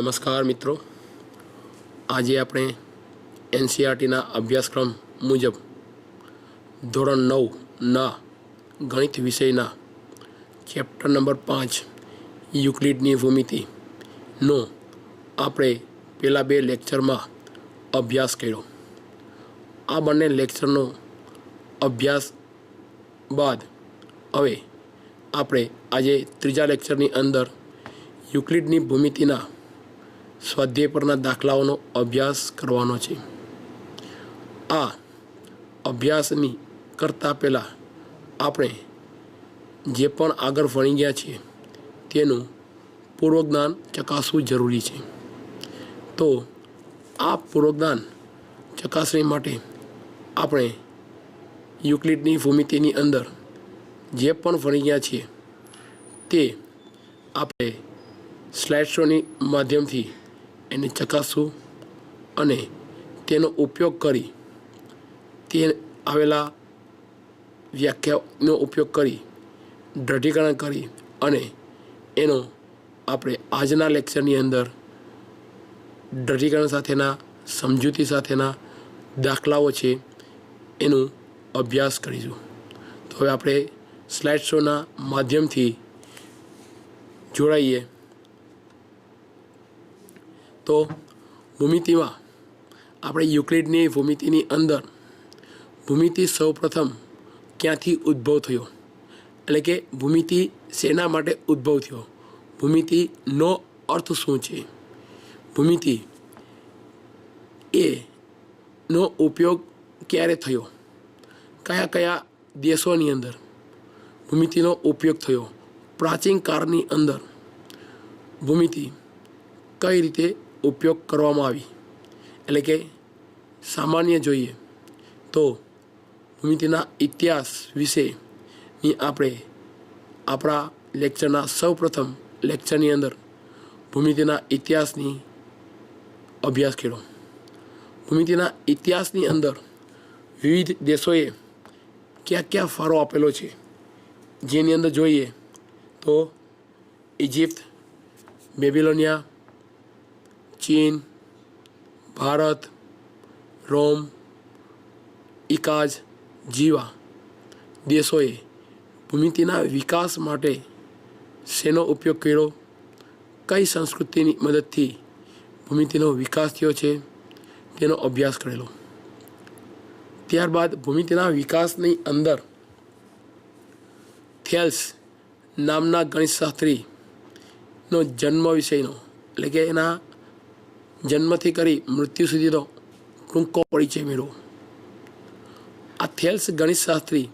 નમસ્કાર મિત્રો, આજે આપણે એનસીઆરટીના અભ્યાસક્રમ મુજબ ધોરણ 9ના ગણિત વિષયના ચેપ્ટર નંબર 5 યુક્લિડની ભૂમિતિનો આપણે પહેલાં 2 લેક્ચરમાં અભ્યાસ કર્યો. આ બંને લેક્ચરનો અભ્યાસ બાદ હવે આપણે આજે ત્રીજા લેક્ચરની અંદર યુક્લિડની ભૂમિતિના સ્વાધ્યાય પરના દાખલાઓનો અભ્યાસ કરવાનો છે. આ અભ્યાસની કરતાં પહેલાં આપણે જે પણ આગળ ભણી ગયા છીએ તેનું પૂર્વજ્ઞાન ચકાસવું જરૂરી છે. તો આ પૂર્વજ્ઞાન ચકાસણી માટે આપણે યુક્લિડની ભૂમિતિની અંદર જે પણ ભણી ગયા છીએ તે આપણે સ્લાઇડ શોની માધ્યમથી એને ચકાસવું અને તેનો ઉપયોગ કરી તે આવેલા વ્યાખ્યાનો ઉપયોગ કરી દૃઢીકરણ કરી અને એનો આપણે આજના લેક્ચરની અંદર દૃઢીકરણ સાથેના સમજૂતી સાથેના દાખલાઓ છે એનું અભ્યાસ કરીશું. તો હવે આપણે સ્લાઇડ શોના માધ્યમથી જોડાઈએ. તો ભૂમિતિમાં આપણે યુક્લિડની ભૂમિતિની અંદર ભૂમિતિ સૌપ્રથમ ક્યાંથી ઉદ્ભવ થયો, એટલે કે ભૂમિતિ શેના માટે ઉદ્ભવ થયો, ભૂમિતિનો અર્થ શું છે, ભૂમિતિ એનો ઉપયોગ ક્યારે થયો, કયા કયા દેશોની અંદર ભૂમિતિનો ઉપયોગ થયો, પ્રાચીન કાળની અંદર ભૂમિતિ કઈ રીતે ઉપયોગ કરવામાં આવી, એટલે કે સામાન્ય જોઈએ તો ભૂમિતિના ઇતિહાસ વિશેની આપણે આપણા લેક્ચરના સૌપ્રથમ લેક્ચરની અંદર ભૂમિતિના ઇતિહાસની અભ્યાસ કર્યો. ભૂમિતિના ઇતિહાસની અંદર વિવિધ દેશોએ ક્યાં ક્યાં ફાળો આપેલો છે, જેની અંદર જોઈએ તો ઇજિપ્ત, બેબીલોનિયા, ચીન, ભારત, રોમ, ઇકાઝ જેવા દેશોએ ભૂમિતિના વિકાસ માટે શેનો ઉપયોગ કર્યો, કઈ સંસ્કૃતિની મદદથી ભૂમિતિનો વિકાસ થયો છે તેનો અભ્યાસ કરેલો. ત્યારબાદ ભૂમિતિના વિકાસની અંદર થેલ્સ નામના ગણિતશાસ્ત્રીનો જન્મ વિષયનો, એટલે કે એના જન્મથી કરી મૃત્યુ સુધીનો ટૂંકો પરિચય મેળવો. આ થેલ્સ ગણિતશાસ્ત્રી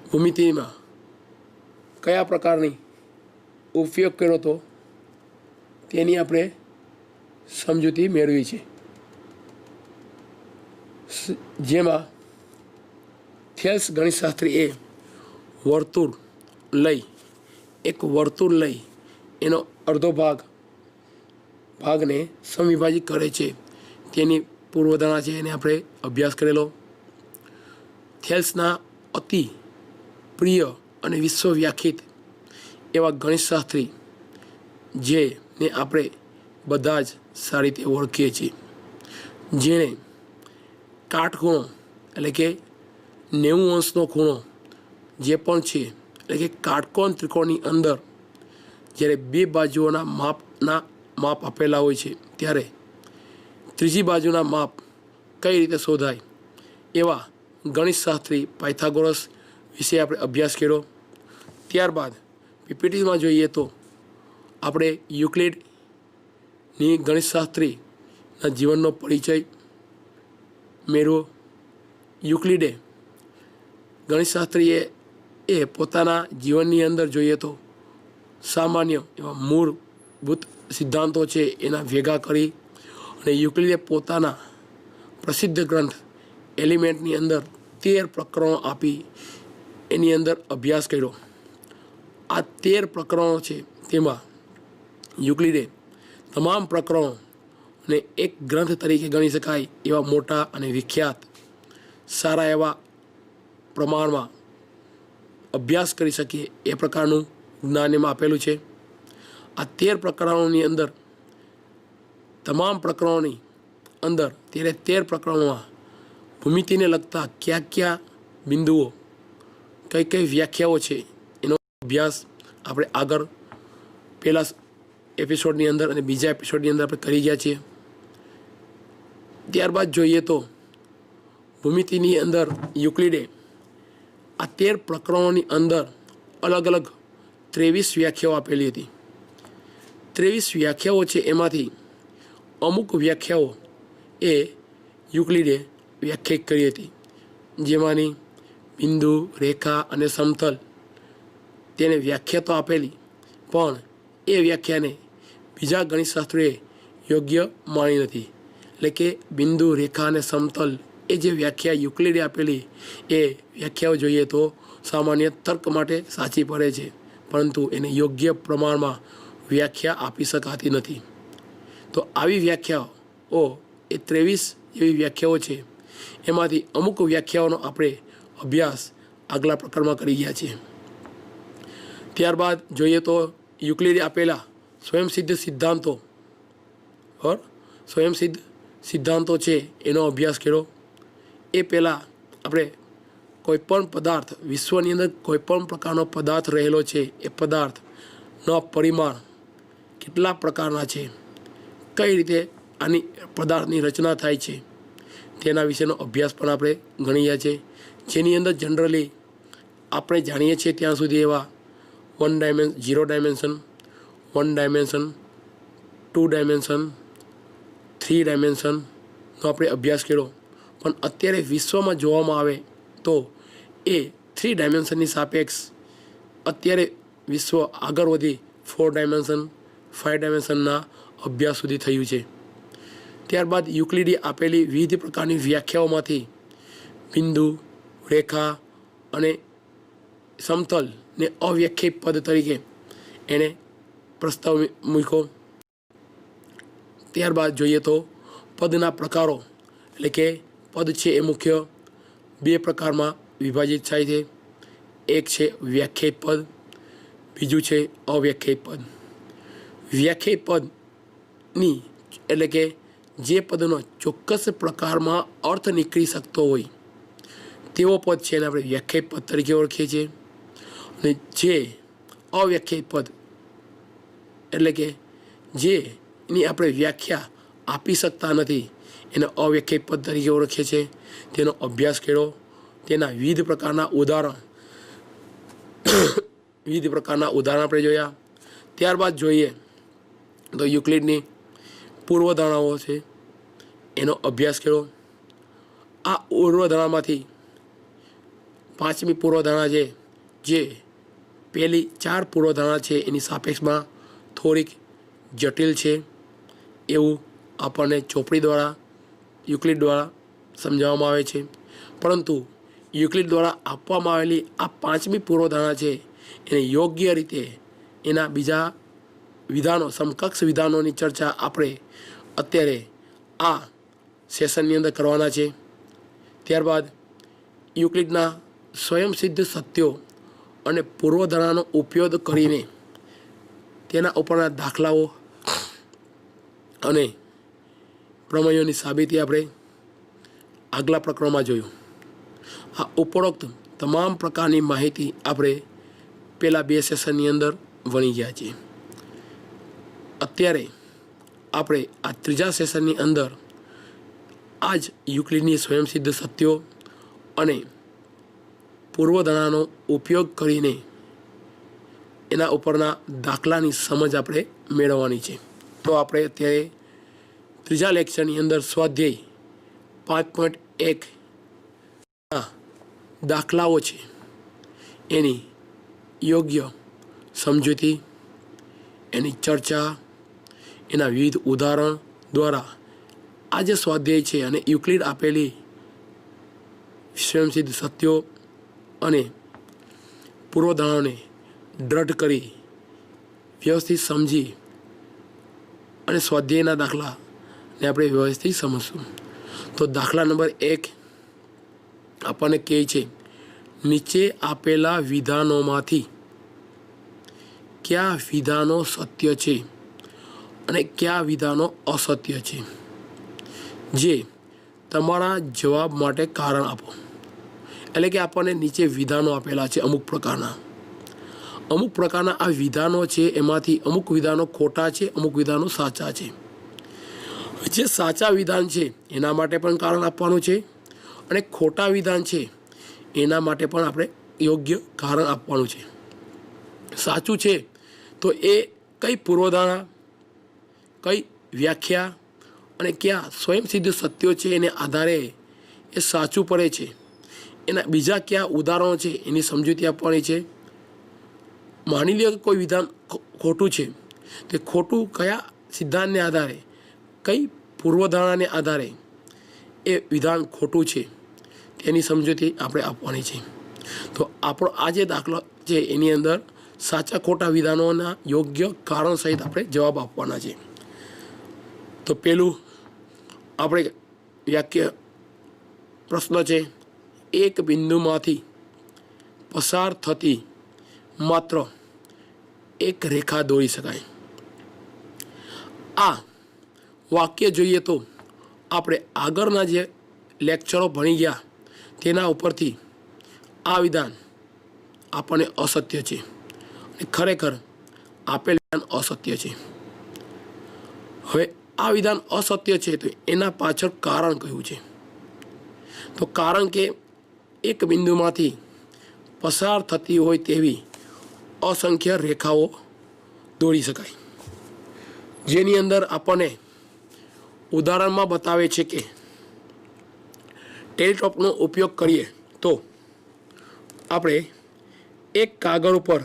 ભૂમિતિમાં કયા પ્રકારની ઉપયોગ કર્યો હતો તેની આપણે સમજૂતી મેળવી છે. જેમાં થેલ્સ ગણિતશાસ્ત્રીએ એક વર્તુળ લઈ એનો અડધો ભાગને સમવિભાજિત કરે છે તેની પૂર્વધારણા છે, એને આપણે અભ્યાસ કરેલો. થેલ્સના અતિ પ્રિય અને વિશ્વવ્યાખિત એવા ગણિતશાસ્ત્રી જેને આપણે બધા જ સારી રીતે ઓળખીએ છીએ, જેણે કાટખૂણો એટલે કે 90 અંશનો ખૂણો જે પણ છે, એટલે કે કાટકોણ ત્રિકોણની અંદર જ્યારે 2 બાજુઓના માપ આપેલા હોય છે ત્યારે ત્રીજી બાજુના માપ કઈ રીતે શોધાય એવા ગણિતશાસ્ત્રી પાયથાગોરસ વિશે આપણે અભ્યાસ કર્યો. ત્યારબાદ પીપીટીમાં જોઈએ તો આપણે યુક્લિડની ગણિતશાસ્ત્રીના જીવનનો પરિચય મેળવો. યુક્લિડે ગણિતશાસ્ત્રીએ પોતાના જીવનની અંદર જોઈએ તો સામાન્ય એવા મૂળભૂત સિદ્ધાંતો છે એના ભેગા કરી અને યુક્લિડે પોતાના પ્રસિદ્ધ ગ્રંથ એલિમેન્ટની અંદર 13 પ્રકરણો આપી એની અંદર અભ્યાસ કર્યો. આ 13 પ્રકરણો છે તેમાં યુક્લિડે તમામ પ્રકરણોને એક ગ્રંથ તરીકે ગણી શકાય એવા મોટા અને વિખ્યાત સારા એવા પ્રમાણમાં અભ્યાસ કરી શકીએ એ પ્રકારનું જ્ઞાન એમાં આપેલું છે. આ 13 પ્રકરણોની અંદર તમામ પ્રકરણોની અંદર 13 પ્રકરણોમાં ભૂમિતિને લગતા કયા બિંદુઓ કઈ વ્યાખ્યાઓ છે એનો અભ્યાસ આપણે આગળ પહેલા એપિસોડની અંદર અને બીજા એપિસોડની અંદર આપણે કરી ગયા છીએ. ત્યારબાદ જોઈએ તો ભૂમિતિની અંદર યુક્લિડે આ 13 પ્રકરણોની અંદર અલગ અલગ 23 વ્યાખ્યાઓ આપેલી હતી. 23 વ્યાખ્યાઓ છે, એમાંથી અમુક વ્યાખ્યાઓ એ યુક્લિડે વ્યાખ્યાયિત કરી હતી, જેમાંની બિંદુ, રેખા અને સમતલ તેને વ્યાખ્યા તો આપેલી, પણ એ વ્યાખ્યાને બીજા ગણિતશાસ્ત્રીએ યોગ્ય માની નથી. એટલે કે બિંદુ, રેખા અને સમતલ એ જે વ્યાખ્યા યુક્લિડે આપેલી એ વ્યાખ્યાઓ જોઈએ તો સામાન્ય તર્ક માટે સાચી પડે છે, પરંતુ એને યોગ્ય પ્રમાણમાં વ્યાખ્યા આપી શકાતી નથી. તો આવી વ્યાખ્યાઓ એ 23 એવી વ્યાખ્યાઓ છે, એમાંથી અમુક વ્યાખ્યાઓનો આપણે અભ્યાસ આગલા પ્રકરણમાં કરી ગયા છીએ. ત્યારબાદ જોઈએ તો યુક્લિડે આપેલા સ્વયંસિદ્ધ સિદ્ધાંતો છે એનો અભ્યાસ કર્યો. એ પહેલાં આપણે કોઈપણ પદાર્થ, વિશ્વની અંદર કોઈપણ પ્રકારનો પદાર્થ રહેલો છે, એ પદાર્થનો પરિમાણ કેટલા પ્રકારના છે, કઈ રીતે આની પદાર્થની રચના થાય છે તેના વિશેનો અભ્યાસ પણ આપણે ગણી ગયા છે, જેની અંદર જનરલી આપણે જાણીએ છીએ ત્યાં સુધી એવા 0 ડાયમેન્શન, 1 ડાયમેન્શન, 2 ડાયમેન્શન, 3 ડાયમેન્શનનો આપણે અભ્યાસ કર્યો. પણ અત્યારે વિશ્વમાં જોવામાં આવે તો એ 3 ડાયમેન્શનની સાપેક્ષ અત્યારે વિશ્વ આગળ વધી 4 ડાયમેન્શન, 5 ડાયમેન્શનના અભ્યાસ સુધી થયું છે. ત્યારબાદ યુક્લિડે આપેલી વિવિધ પ્રકારની વ્યાખ્યાઓમાંથી બિંદુ, રેખા અને સમતલને અવ્યાખ્યાયિત પદ તરીકે એણે પ્રસ્તાવ મૂક્યો. ત્યારબાદ જોઈએ તો પદના પ્રકારો, એટલે કે પદ છે એ મુખ્ય 2 પ્રકારમાં વિભાજિત થાય છે. એક છે વ્યાખ્યાયિત પદ, બીજું છે અવ્યાખ્યાયિત પદ. વ્યાખ્યાયિત પદની એટલે કે જે પદનો ચોક્કસ પ્રકારમાં અર્થ નીકળી શકતો હોય તેવો પદ છે એને આપણે વ્યાખ્યાયિત પદ તરીકે ઓળખીએ છીએ. અને જે અવ્યાખ્યાયિત પદ એટલે કે જેની આપણે વ્યાખ્યા આપી શકતા નથી એને અવ્યાખ્યાયિત પદ તરીકે ઓળખીએ છીએ. તેનો અભ્યાસ કર્યો, તેના વિવિધ પ્રકારના ઉદાહરણ આપણે જોયા. ત્યારબાદ જોઈએ તો યુક્લિડની પૂર્વધારણાઓ છે એનો અભ્યાસ કર્યો. આ પૂર્વધારણામાંથી 5મી પૂર્વધારણા છે, જે પહેલી 4 પૂર્વધારણા છે એની સાપેક્ષમાં થોડીક જટિલ છે એવું આપણને ચોપડી દ્વારા, યુક્લિડ દ્વારા સમજાવવામાં આવે છે. પરંતુ યુક્લિડ દ્વારા આપવામાં આવેલી આ 5મી પૂર્વધારણા છે એને યોગ્ય રીતે એના બીજા વિધાનો, સમકક્ષ વિધાનોની ચર્ચા આપણે અત્યારે આ સેશનની અંદર કરવાના છે. ત્યારબાદ યુક્લિડના સ્વયંસિદ્ધ સત્યો અને પૂર્વધારણાનો ઉપયોગ કરીને તેના ઉપરના દાખલાઓ અને પ્રમેયોની સાબિતી આપણે આગલા પ્રકરણમાં જોયું. આ ઉપરોક્ત તમામ પ્રકારની માહિતી આપણે પહેલાં 2 સેશનની અંદર ભણી ગયા છીએ. અત્યારે આપણે આ 3જા સેશનની અંદર આ જ યુક્લિડની સ્વયંસિદ્ધ સત્યો અને પૂર્વધારણાનો ઉપયોગ કરીને એના ઉપરના દાખલાની સમજ આપણે મેળવવાની છે. તો આપણે અત્યારે 3જા લેક્ચરની અંદર સ્વાધ્યાય 5.1 દાખલાઓ છે એની યોગ્ય સમજૂતી, એની ચર્ચા, એના વિવિધ ઉદાહરણ દ્વારા આ જે સ્વાધ્યાય છે અને યુક્લિડ આપેલી સ્વયંસિદ્ધ સત્યો અને પૂર્વધારણાને દ્રઢ કરી વ્યવસ્થિત સમજી અને સ્વાધ્યાયના દાખલાને આપણે વ્યવસ્થિત સમજશું. તો દાખલા નંબર 1 આપણને કહે છે, નીચે આપેલા વિધાનોમાંથી કયા વિધાનો સત્ય છે અને કયા વિધાનો અસત્ય છે? જે તમારા જવાબ માટે કારણ આપો. એટલે કે આપણને નીચે વિધાનો આપેલા છે અમુક પ્રકારના આ વિધાનો છે. એમાંથી અમુક વિધાનો ખોટા છે, અમુક વિધાનો સાચા છે. જે સાચા વિધાન છે એના માટે પણ કારણ આપવાનું છે, અને ખોટા વિધાન છે એના માટે પણ આપણે યોગ્ય કારણ આપવાનું છે. સાચું છે તો એ કઈ પૂર્વધારણા, કઈ વ્યાખ્યા અને કયા સ્વયંસિદ્ધ સત્યો છે એને આધારે એ સાચું પડે છે. એના બીજા કયા ઉદાહરણો છે એની સમજૂતી આપવાની છે. માની લો કે કોઈ વિધાન ખોટું છે, તે ખોટું કયા સિદ્ધાંતને આધારે, કઈ પૂર્વધારણાને આધારે એ વિધાન ખોટું છે તેની સમજૂતી આપણે આપવાની છે. તો આપણો આ જે દાખલો છે એની અંદર સાચા ખોટા વિધાનોના યોગ્ય કારણ સહિત આપણે જવાબ આપવાના છે. તો પેલું આપણે વાક્ય પ્રશ્ન છે, એક બિંદુમાંથી પસાર થતી માત્ર એક રેખા દોરી શકાય. આ વાક્ય જોઈએ તો આપણે આગળના જે લેક્ચરો ભણી ગયા તેના ઉપરથી આ વિધાન આપણને અસત્ય છે, અને ખરેખર આપેલ વિધાન અસત્ય છે. હવે આ વિધાન અસત્ય છે તો એના પાછળ કારણ કયું છે? તો કારણ કે એક બિંદુમાંથી પસાર થતી હોય તેવી અસંખ્ય રેખાઓ દોરી શકાય. જેની અંદર આપણને ઉદાહરણમાં બતાવે છે કે ટેલિસ્કોપનો ઉપયોગ કરીએ તો આપણે એક કાગળ ઉપર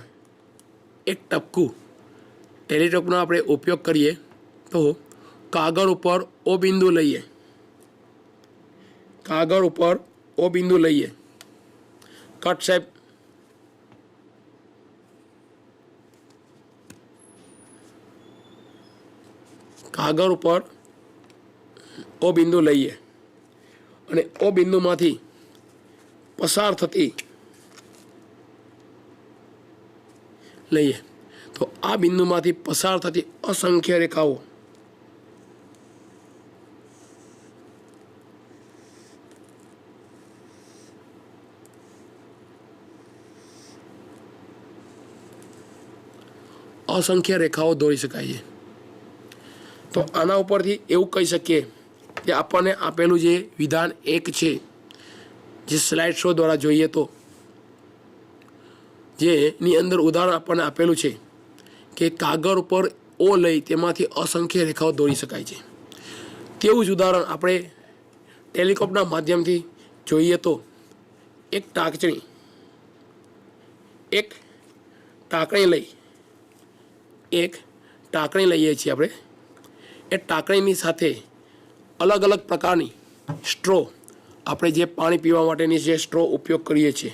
એક ટપકું ટેલિસ્કોપનો આપણે ઉપયોગ કરીએ તો કાગળ ઉપર ઓ બિંદુ લઈએ, કટ સાહેબ. કાગળ ઉપર ઓ બિંદુ લઈએ અને ઓ બિંદુમાંથી પસાર થતી લઈએ તો આ બિંદુમાંથી પસાર થતી અસંખ્ય રેખાઓ દોરી શકાય છે. તો આના ઉપરથી એવું કહી શકીએ કે આપણને આપેલું જે વિધાન એક છે, જે સ્લાઇડ શો દ્વારા જોઈએ તો જેની અંદર ઉદાહરણ આપણને આપેલું છે કે કાગળ ઉપર ઓ લઈ તેમાંથી અસંખ્ય રેખાઓ દોરી શકાય છે. તેવું જ ઉદાહરણ આપણે ટેલિસ્કોપના માધ્યમથી જોઈએ તો એક ટાંકણી લઈએ છીએ આપણે. એ ટાંકણીની સાથે અલગ અલગ પ્રકારની સ્ટ્રો, આપણે જે પાણી પીવા માટેની જે સ્ટ્રો ઉપયોગ કરીએ છીએ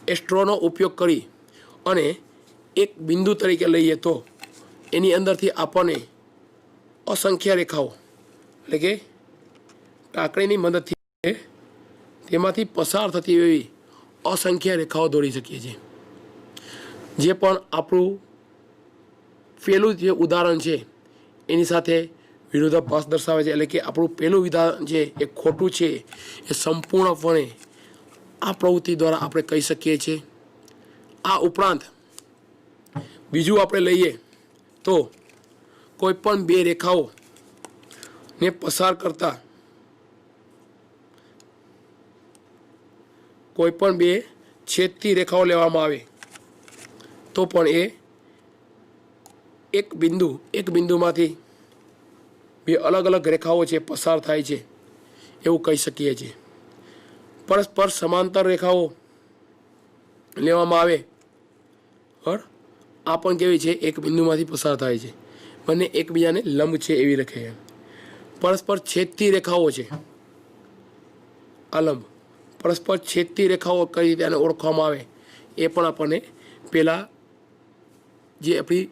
એ સ્ટ્રોનો ઉપયોગ કરી અને એક બિંદુ તરીકે લઈએ તો એની અંદરથી આપણને અસંખ્ય રેખાઓ, એટલે કે ટાંકણીની મદદથી તેમાંથી પસાર થતી એવી અસંખ્ય રેખાઓ દોરી શકીએ છીએ. જે પણ આપણું પહેલું જે ઉદાહરણ છે એની સાથે વિરોધાભાસ દર્શાવે છે. એટલે કે આપણું પહેલું વિધાન છે એ ખોટું છે, એ સંપૂર્ણપણે આ પ્રવૃત્તિ દ્વારા આપણે કહી શકીએ છીએ. આ ઉપરાંત બીજું આપણે લઈએ તો કોઈ પણ બે રેખાઓને પસાર કરતા કોઈ પણ બે છેદતી રેખાઓ લેવામાં આવે તો પણ એ એક બિંદુમાંથી બે અલગ અલગ રેખાઓ છે પસાર થાય છે એવું કહી શકીએ છીએ. પરસ્પર સમાંતર રેખાઓ લેવામાં આવે આ પણ કેવી છે, એક બિંદુમાંથી પસાર થાય છે, બંને એકબીજાને લંબ છે એવી રેખા. પરસ્પર છેદતી રેખાઓ છે આ લંબ. પરસ્પર છેદતી રેખાઓ કઈ રીતે આને ઓળખવામાં આવે એ પણ આપણને પહેલાં જે આપણી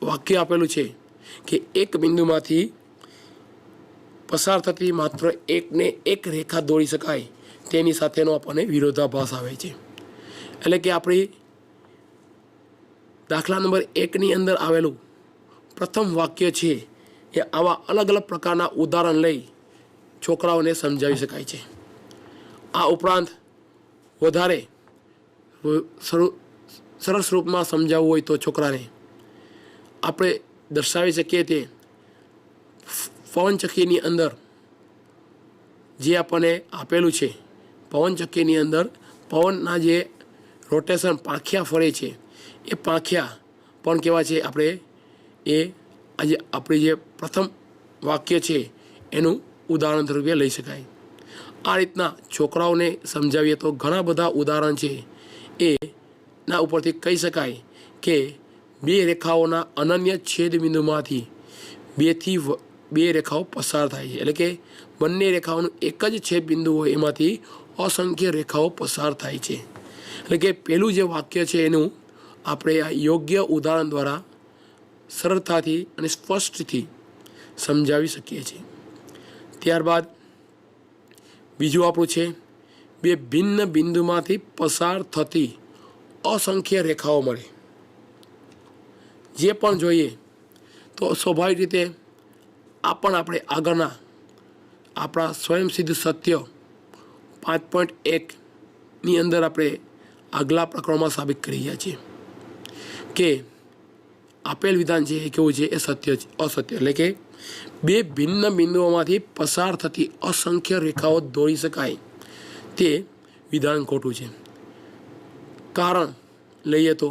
વાક્ય આપેલું છે કે એક બિંદુમાંથી પસાર થતી માત્ર એકને એક રેખા દોરી શકાય તેની સાથેનો આપણને વિરોધાભાસ આવે છે. એટલે કે આપણી દાખલા નંબર 1ની અંદર આવેલું પ્રથમ વાક્ય છે એ આવા અલગ અલગ પ્રકારના ઉદાહરણ લઈ છોકરાઓને સમજાવી શકાય છે. આ ઉપરાંત વધારે સરસ રૂપમાં સમજાવવું હોય તો છોકરાને આપણે દર્શાવી શકીએ તે પવનચક્કીની અંદર જે આપણને આપેલું છે, પવનચક્કીની અંદર પવનના જે રોટેશન પાંખિયા ફરે છે એ પાંખિયા પણ કેવા છે, આપણે એ આજે આપણી જે પ્રથમ વાક્ય છે એનું ઉદાહરણ તરીકે લઈ શકાય. આ રીતના છોકરાઓને સમજાવીએ તો ઘણા બધા ઉદાહરણ છે એના ઉપરથી કહી શકાય કે બે રેખાઓના અનન્ય છેદ બિંદુમાંથી બે રેખાઓ પસાર થાય છે. એટલે કે બંને રેખાઓનું એક જ છેદ બિંદુ હોય એમાંથી અસંખ્ય રેખાઓ પસાર થાય છે. એટલે કે પહેલું જે વાક્ય છે એનું આપણે આ યોગ્ય ઉદાહરણ દ્વારા સરળતાથી અને સ્પષ્ટથી સમજાવી શકીએ છીએ. ત્યારબાદ બીજું આપણું છે બે ભિન્ન બિંદુમાંથી પસાર થતી અસંખ્ય રેખાઓ મળે. જે પણ જોઈએ તો સ્વાભાવિક રીતે આ પણ આપણે આગળના આપણા સ્વયંસિદ્ધ સત્ય 5.1ની અંદર આપણે આગલા પ્રકરણમાં સાબિત કરી રહ્યા છીએ કે આપેલ વિધાન છે એ કેવું છે, એ સત્ય અસત્ય. એટલે કે બે ભિન્ન બિંદુઓમાંથી પસાર થતી અસંખ્ય રેખાઓ દોરી શકાય તે વિધાન ખોટું છે. કારણ લઈએ તો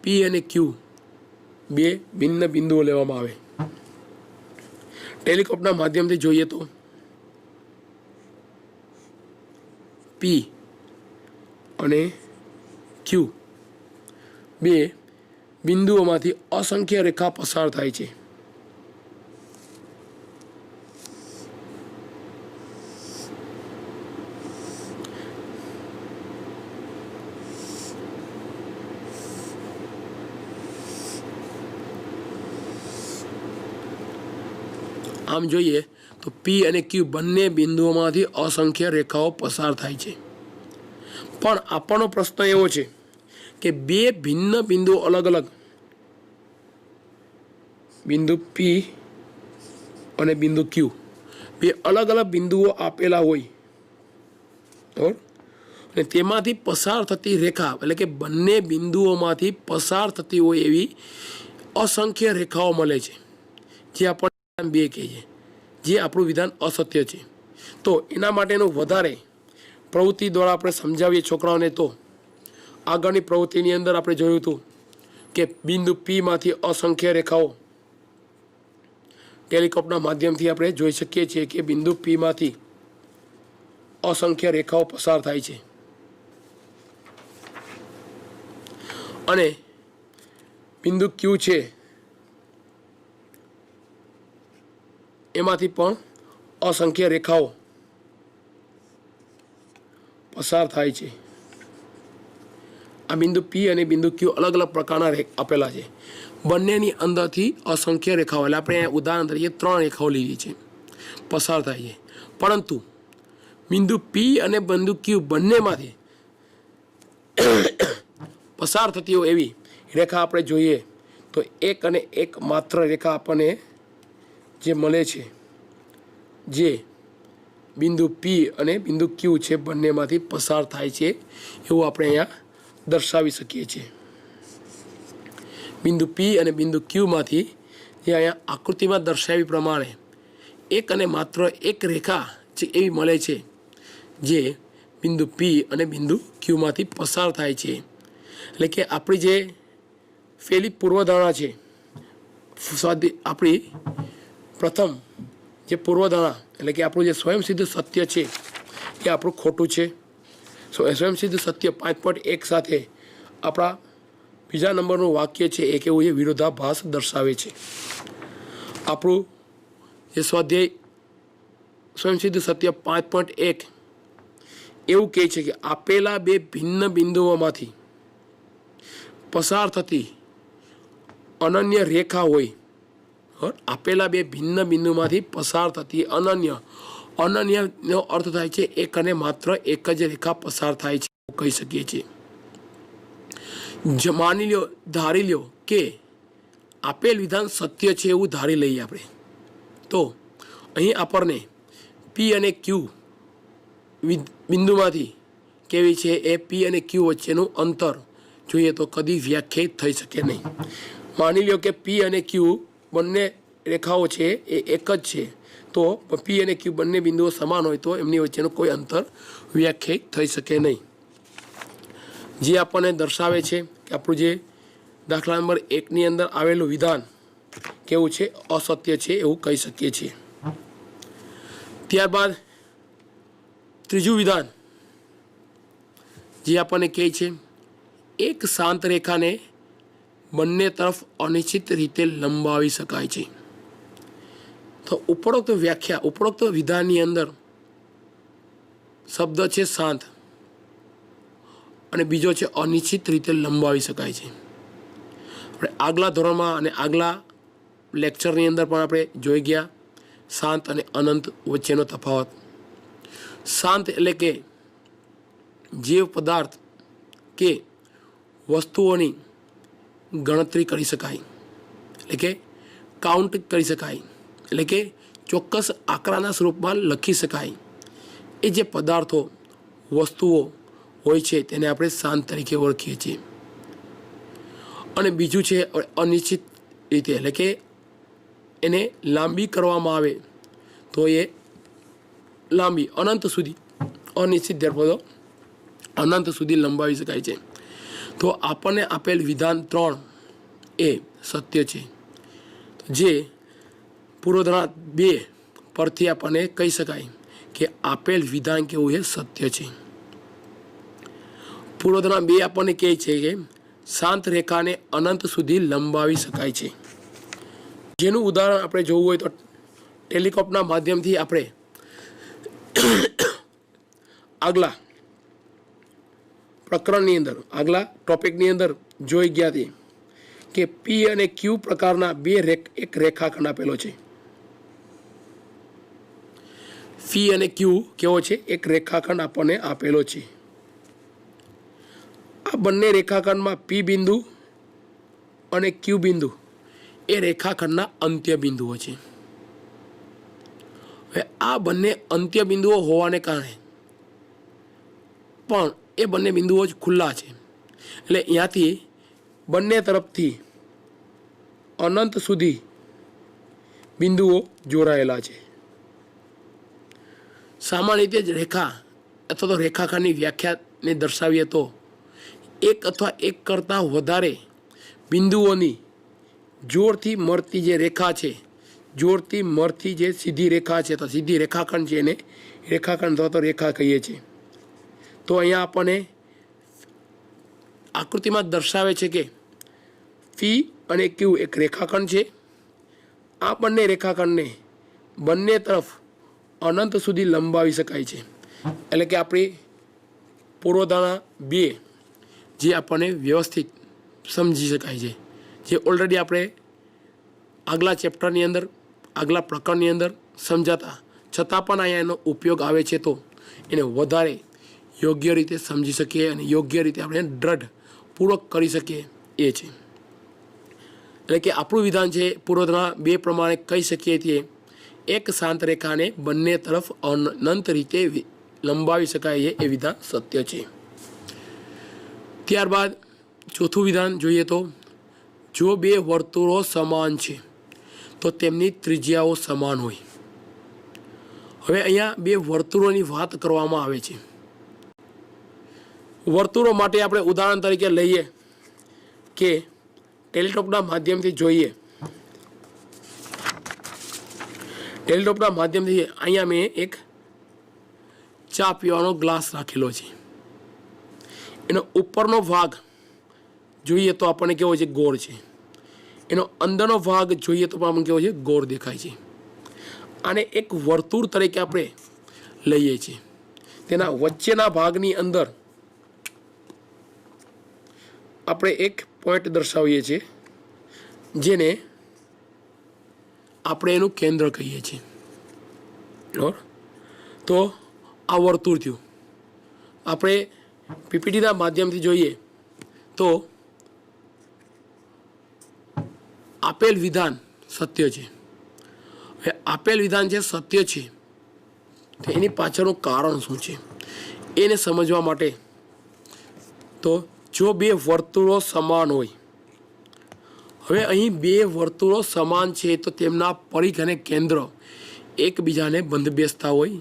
પી અને ક્યુ બે ભિન્ન બિંદુઓ લેવામાં આવે. ટેલિસ્કોપના માધ્યમથી જોઈએ તો પી અને ક્યુ બે બિંદુઓમાંથી અસંખ્ય રેખા પસાર થાય છે. આમ જોઈએ તો પી અને ક્યુ બંને બિંદુઓમાંથી અસંખ્ય રેખાઓ પસાર થાય છે. પણ આપણનો પ્રશ્ન એવો છે કે બે ભિન્ન બિંદુઓ અલગ અલગ બિંદુ પી અને બિંદુ ક્યુ બે અલગ અલગ બિંદુઓ આપેલા હોય બરાબર, અને તેમાંથી પસાર થતી રેખા એટલે કે બંને બિંદુઓમાંથી પસાર થતી હોય એવી અસંખ્ય રેખાઓ મળે છે, જે આપણે બે કહીએ, જે આપણું વિધાન અસત્ય છે. તો એના માટેનું વધારે પ્રવૃત્તિ દ્વારા આપણે સમજાવીએ છોકરાઓને તો આગળની પ્રવૃત્તિની અંદર આપણે જોયું હતું કે બિંદુ પીમાંથી અસંખ્ય રેખાઓ ટેલિસ્કોપના માધ્યમથી આપણે જોઈ શકીએ છીએ કે બિંદુ પીમાંથી અસંખ્ય રેખાઓ પસાર થાય છે અને બિંદુ ક્યુ છે એમાંથી પણ અસંખ્ય રેખાઓ પસાર થાય છે. આ બિંદુ પી અને બિંદુ ક્યુ અલગ અલગ પ્રકારના આપેલા છે. બંનેની અંદરથી અસંખ્ય રેખાઓ, એટલે આપણે ઉદાહરણ તરીકે 3 રેખાઓ લીધી છે, પસાર થાય છે. પરંતુ બિંદુ પી અને બિંદુ ક્યુ બંનેમાંથી પસાર થતી હોય એવી રેખા આપણે જોઈએ તો એક અને એક માત્ર રેખા આપણને જે મળે છે, જે બિંદુ પી અને બિંદુ ક્યુ છે બંનેમાંથી પસાર થાય છે એવું આપણે અહીંયા દર્શાવી શકીએ છીએ. બિંદુ પી અને બિંદુ ક્યુમાંથી જે અહીંયા આકૃતિમાં દર્શાવી પ્રમાણે એક અને માત્ર એક રેખા જે એવી મળે છે જે બિંદુ પી અને બિંદુ ક્યુમાંથી પસાર થાય છે. એટલે કે આપણી જે પહેલી પૂર્વધારણા છે, આપણી પ્રથમ જે પૂર્વધારણા એટલે કે આપણું જે સ્વયંસિદ્ધ સત્ય છે એ આપણું ખોટું છે. સ્વયંસિદ્ધ સત્ય 5.1 સાથે આપણા બીજા નંબરનું વાક્ય છે એ કેવું છે, વિરોધાભાસ દર્શાવે છે. આપણું જે સ્વાધ્યાય સ્વયંસિદ્ધ સત્ય 5.1 એવું કહે છે કે આપેલા બે ભિન્ન બિંદુઓમાંથી પસાર થતી અનન્ય રેખા હોય, આપેલા બે ભિન્ન બિંદુમાંથી પસાર થતી અનન્યનો અર્થ થાય છે એક અને માત્ર એક જ રેખા પસાર થાય છે કહી શકીએ છીએ. માની લો, ધારી લો કે આપેલ વિધાન સત્ય છે એવું ધારી લઈએ આપણે, તો અહીં આપણને પી અને ક્યુ બિંદુમાંથી કેવી છે એ પી અને ક્યુ વચ્ચેનું અંતર જોઈએ તો કદી વ્યાખ્યાયિત થઈ શકે નહીં. માની લો કે પી અને ક્યુ બંને રેખાઓ છે એ એક જ છે, તો પી અને ક્યુ બંને બિંદુઓ સમાન હોય તો એમની વચ્ચેનું કોઈ અંતર વ્યાખ્યાયિત થઈ શકે નહીં. જે આપણને દર્શાવે છે કે આપણું જે દાખલા નંબર 1ની અંદર આવેલું વિધાન કેવું છે, અસત્ય છે એવું કહી શકીએ છીએ. ત્યારબાદ ત્રીજું વિધાન જે આપણને કહે છે, એક શાંત રેખાને બંને તરફ અનિશ્ચિત રીતે લંબાવી શકાય છે. તો ઉપરોક્ત વ્યાખ્યા, ઉપરોક્ત વિધાનની અંદર શબ્દ છે શાંત અને બીજો છે અનિશ્ચિત રીતે લંબાવી શકાય છે. આપણે આગલા ધોરણમાં અને આગલા લેક્ચરની અંદર પણ આપણે જોઈ ગયા શાંત અને અનંત વચ્ચેનો તફાવત. શાંત એટલે કે જે પદાર્થ કે વસ્તુઓની ગણતરી કરી શકાય, એટલે કે કાઉન્ટ કરી શકાય, એટલે કે ચોક્કસ આંકડાના સ્વરૂપમાં લખી શકાય, એ જે પદાર્થો વસ્તુઓ હોય છે તેને આપણે શાંત તરીકે ઓળખીએ છીએ. અને બીજું છે અનિશ્ચિત રીતે, એટલે કે એને લાંબી કરવામાં આવે તો એ લાંબી અનંત સુધી, અનિશ્ચિત ધરપદો અનંત સુધી લંબાવી શકાય છે. તો આપણને આપેલ વિધાન 3 એ સત્ય છે, જે પૂર્વધારણા 2 પરથી આપણને કહી શકાય કે આપેલ વિધાન કેવું એ સત્ય છે. પૂર્વધારણા 2 આપણને કહે છે કે શાંત રેખાને અનંત સુધી લંબાવી શકાય છે. જેનું ઉદાહરણ આપણે જોવું હોય તો ટેલિસ્કોપના માધ્યમથી આપણે આગલા પ્રકરણની અંદર, આગલા ટોપિકની અંદર જોઈ ગયા હતી કે પી અને ક્યુ પ્રકારના એક રેખાખંડ આપેલો છે. પી અને ક્યુ કેવો છે, એક રેખાખંડ આપણને આપેલો છે. આ બંને રેખાખંડમાં પી બિંદુ અને ક્યુ બિંદુ એ રેખાખંડના અંત્ય બિંદુઓ છે. હવે આ બંને અંત્ય બિંદુઓ હોવાને કારણે પણ એ બંને બિંદુઓ જ ખુલ્લા છે, એટલે અહીંયાથી બંને તરફથી અનંત સુધી બિંદુઓ જોડાયેલા છે. સામાન્ય રીતે જ રેખા અથવા તો રેખાખંડની વ્યાખ્યાને દર્શાવીએ તો એક અથવા એક કરતાં વધારે બિંદુઓની જોડથી મળતી જે રેખા છે, જોડથી મળતી જે સીધી રેખા છે, તો સીધી રેખાખંડ છે એને રેખાખંડ અથવા તો રેખા કહીએ છીએ. તો અહીંયા આપણને આકૃતિમાં દર્શાવે છે કે પી અને ક્યુ એક રેખાખંડ છે. આ બંને રેખાખંડને બંને તરફ અનંત સુધી લંબાવી શકાય છે. એટલે કે આપણી પૂર્વધારણા 2 જે આપણને વ્યવસ્થિત સમજી શકાય છે, જે ઓલરેડી આપણે આગલા ચેપ્ટરની અંદર, આગલા પ્રકરણની અંદર સમજાતા છતાં પણ અહીંયા એનો ઉપયોગ આવે છે, તો એને વધારે યોગ્ય રીતે સમજી શકીએ અને યોગ્ય રીતે આપણે દ્રઢપૂર્વક કરી શકીએ એ છે. એટલે કે આપણું વિધાન છે પૂર્વધારણા 2 પ્રમાણે કહી શકીએ છીએ એક શાંત રેખાને બંને તરફ અનંત રીતે લંબાવી શકાય એ વિધાન સત્ય છે. ત્યારબાદ ચોથું વિધાન જોઈએ તો જો બે વર્તુળો સમાન છે તો તેમની ત્રિજ્યાઓ સમાન હોય. હવે અહીંયા બે વર્તુળોની વાત કરવામાં આવે છે. વર્તુળો માટે આપણે ઉદાહરણ તરીકે લઈએ કે ટેલિસ્કોપના માધ્યમથી જોઈએ. ટેલિસ્કોપના માધ્યમથી અહીંયા મેં એક ચા પીવાનો ગ્લાસ રાખેલો છે. એનો ઉપરનો ભાગ જોઈએ તો આપણને કેવો છે, ગોળ છે. એનો અંદરનો ભાગ જોઈએ તો આપણને કેવો છે, ગોળ દેખાય છે. આને એક વર્તુળ તરીકે આપણે લઈએ છીએ. તેના વચ્ચેના ભાગની અંદર આપણે એક પોઈન્ટ દર્શાવીએ છીએ જેને આપણે એનું કેન્દ્ર કહીએ છીએ. બરાબર? તો આ વર્તુળ થયું. આપણે પીપીટીના માધ્યમથી જોઈએ તો આપેલ વિધાન સત્ય છે. હવે આપેલ વિધાન જે સત્ય છે તો એની પાછળનું કારણ શું છે એને સમજવા માટે તો જો બે વર્તુળો સમાન હોય, હવે અહીં બે વર્તુળો સમાન છે તો તેમના પરિઘ અને કેન્દ્ર એકબીજાને બંધબેસતા હોય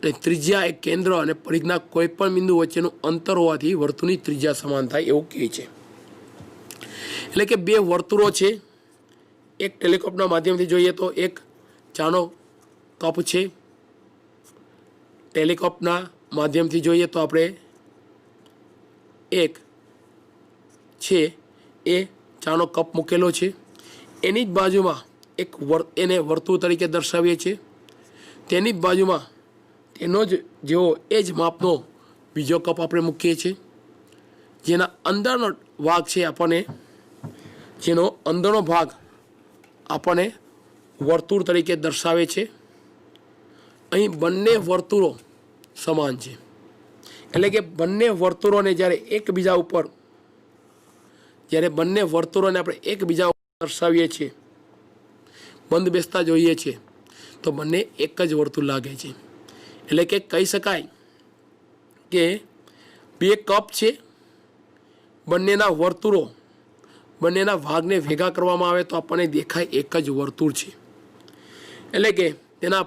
અને ત્રિજ્યા એક કેન્દ્ર અને પરિઘના કોઈ પણ બિંદુ વચ્ચેનું અંતર હોવાથી વર્તુળની ત્રિજ્યા સમાન થાય એવું કહે છે. એટલે કે બે વર્તુળો છે, એક ટેલિસ્કોપના માધ્યમથી જોઈએ તો એક ચાનો કપ છે. ટેલિસ્કોપના માધ્યમથી જોઈએ તો આપણે એક છે એ ચાનો કપ મૂકેલો છે, એની જ બાજુમાં એને વર્તુળ તરીકે દર્શાવીએ છીએ. તેની જ બાજુમાં તેનો જ જેવો એ જ માપનો બીજો કપ આપણે મૂકીએ છીએ, જેના અંદરનો ભાગ છે આપણને જેનો અંદરનો ભાગ આપણને વર્તુળ તરીકે દર્શાવે છે. અહીં બંને વર્તુળો સમાન છે, એટલે કે બંને વર્તુળોને જ્યારે બંને વર્તુળોને આપણે એકબીજા ઉપર દર્શાવીએ છીએ, બંધ બેસતા જોઈએ છીએ તો બંને એક જ વર્તુળ લાગે છે. એટલે કે કહી શકાય કે બે કપ છે, બંનેના વર્તુળો બંનેના ભાગને ભેગા કરવામાં આવે તો આપણને દેખાય એક જ વર્તુળ છે. એટલે કે તેના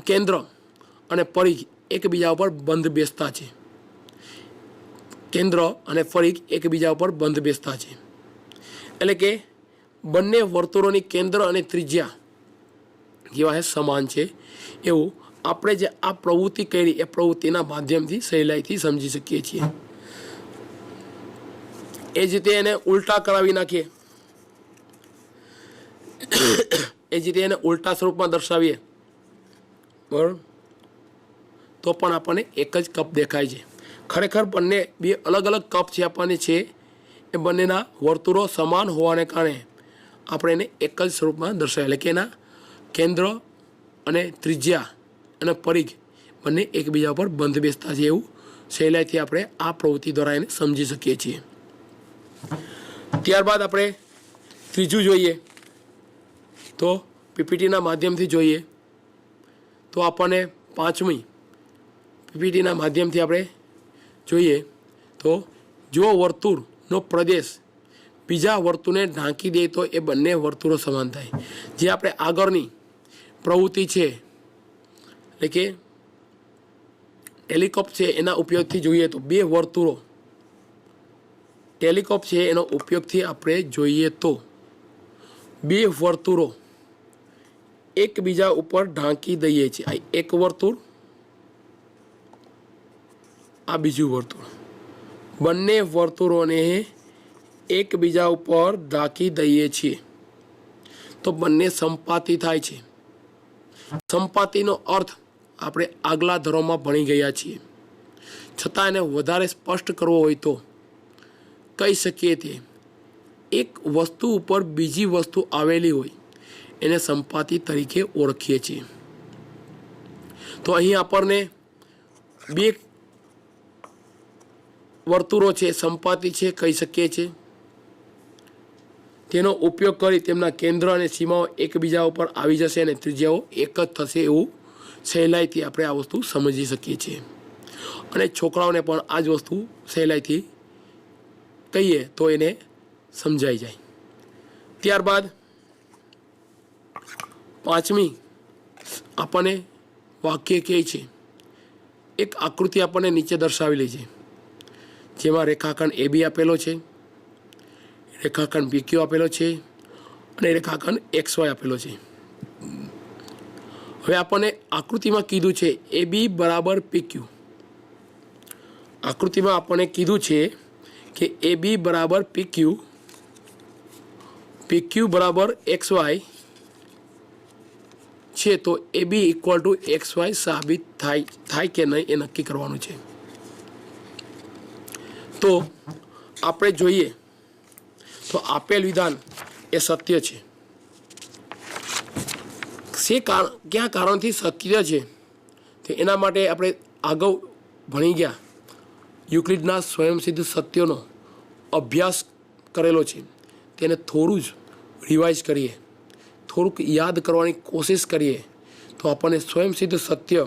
કેન્દ્ર અને પરિઘ એકબીજા ઉપર બંધ બેસતા છે. કેન્દ્ર અને પરિઘ એકબીજા ઉપર બંધ બેસતા છે. એટલે કે બંને વર્તુળોની કેન્દ્ર અને ત્રિજ્યા કેવા સમાન છે એવું આપણે જે આ પ્રવૃત્તિ કરી એ પ્રવૃત્તિના માધ્યમથી સહેલાઈથી સમજી શકીએ છીએ. એ જ રીતે એને ઉલટા કરાવી નાખીએ, એ જ રીતે એને ઉલટા સ્વરૂપમાં દર્શાવીએ બરાબર તો પણ આપણને એક જ કપ દેખાય છે. ખરેખર બંને બે અલગ અલગ કપ છે આપણને છે, એ બંનેના વર્તુળો સમાન હોવાને કારણે આપણે એને એક જ સ્વરૂપમાં દર્શાવીએ. એટલે કે એના કેન્દ્ર અને ત્રિજ્યા અને પરિઘ બંને એકબીજા પર બંધ બેસતા છે એવું સહેલાઈથી આપણે આ પ્રવૃત્તિ દ્વારા એને સમજી શકીએ છીએ. ત્યારબાદ આપણે ત્રીજું જોઈએ તો પીપીટીના માધ્યમથી જોઈએ તો આપણને પાંચમી પીપીટીના માધ્યમથી આપણે જોઈએ તો જો વર્તુળનો પ્રદેશ બીજા વર્તુળને ઢાંકી દે તો એ બંને વર્તુળો સમાન થાય. જે આપણે આગળની પ્રવૃત્તિ છે એટલે કે ટેલિસ્કોપ છે એના ઉપયોગથી જોઈએ તો બે વર્તુળો ટેલિસ્કોપ છે એનો ઉપયોગથી આપણે જોઈએ તો બે વર્તુળો એકબીજા ઉપર ઢાંકી દઈએ છીએ. આ એક વર્તુળ, આ બીજું વર્તુળ, બંને વર્તુળોને એકબીજા ઉપર ઢાંકી દઈએ છીએ તો બંને સંપાતી થાય છે. સંપાતીનો અર્થ આપણે આગલા ધોરણમાં ભણી ગયા છીએ, છતાં એને વધારે સ્પષ્ટ કરવો હોય તો કહી શકીએ તે એક વસ્તુ ઉપર બીજી વસ્તુ આવેલી હોય એને સંપાતી તરીકે ઓળખીએ છીએ. તો અહીં આપણને બે વર્તુળો છે સંપાતી છે કહી શકીએ છીએ. તેનો ઉપયોગ કરી તેમના કેન્દ્ર અને સીમાઓ એકબીજા ઉપર આવી જશે અને ત્રિજ્યાઓ એક જ થશે એવું સહેલાઈથી આપણે આ વસ્તુ સમજી શકીએ છીએ. અને છોકરાઓને પણ આ જ વસ્તુ સહેલાઈથી કહીએ તો એને સમજાઈ જાય. ત્યારબાદ પાંચમી આપણને વાક્ય કહે છે, એક આકૃતિ આપણને નીચે દર્શાવેલી છે જેમાં રેખાખંડ AB આપેલો છે, રેખાખંડ PQ આપેલો છે અને રેખાખંડ XY આપેલો છે. હવે આપણને આકૃતિમાં કીધું છે AB બરાબર PQ. આકૃતિમાં આપણને કીધું છે કે AB બરાબર PQ, PQ બરાબર XY છે તો AB ઇક્વલ ટુ XY સાબિત થાય કે નહીં એ નક્કી કરવાનું છે. તો આપણે જોઈએ તો આપેલ વિધાન એ સત્ય છે. ક્યાં કારણથી સત્ય છે તો એના માટે આપણે અગાઉ ભણી ગયા યુક્લિડના સ્વયંસિદ્ધ સત્યોનો અભ્યાસ કરેલો છે, તેને થોડું જ રિવાઇઝ કરીએ, થોડુંક યાદ કરવાની કોશિશ કરીએ તો આપણને સ્વયંસિદ્ધ સત્ય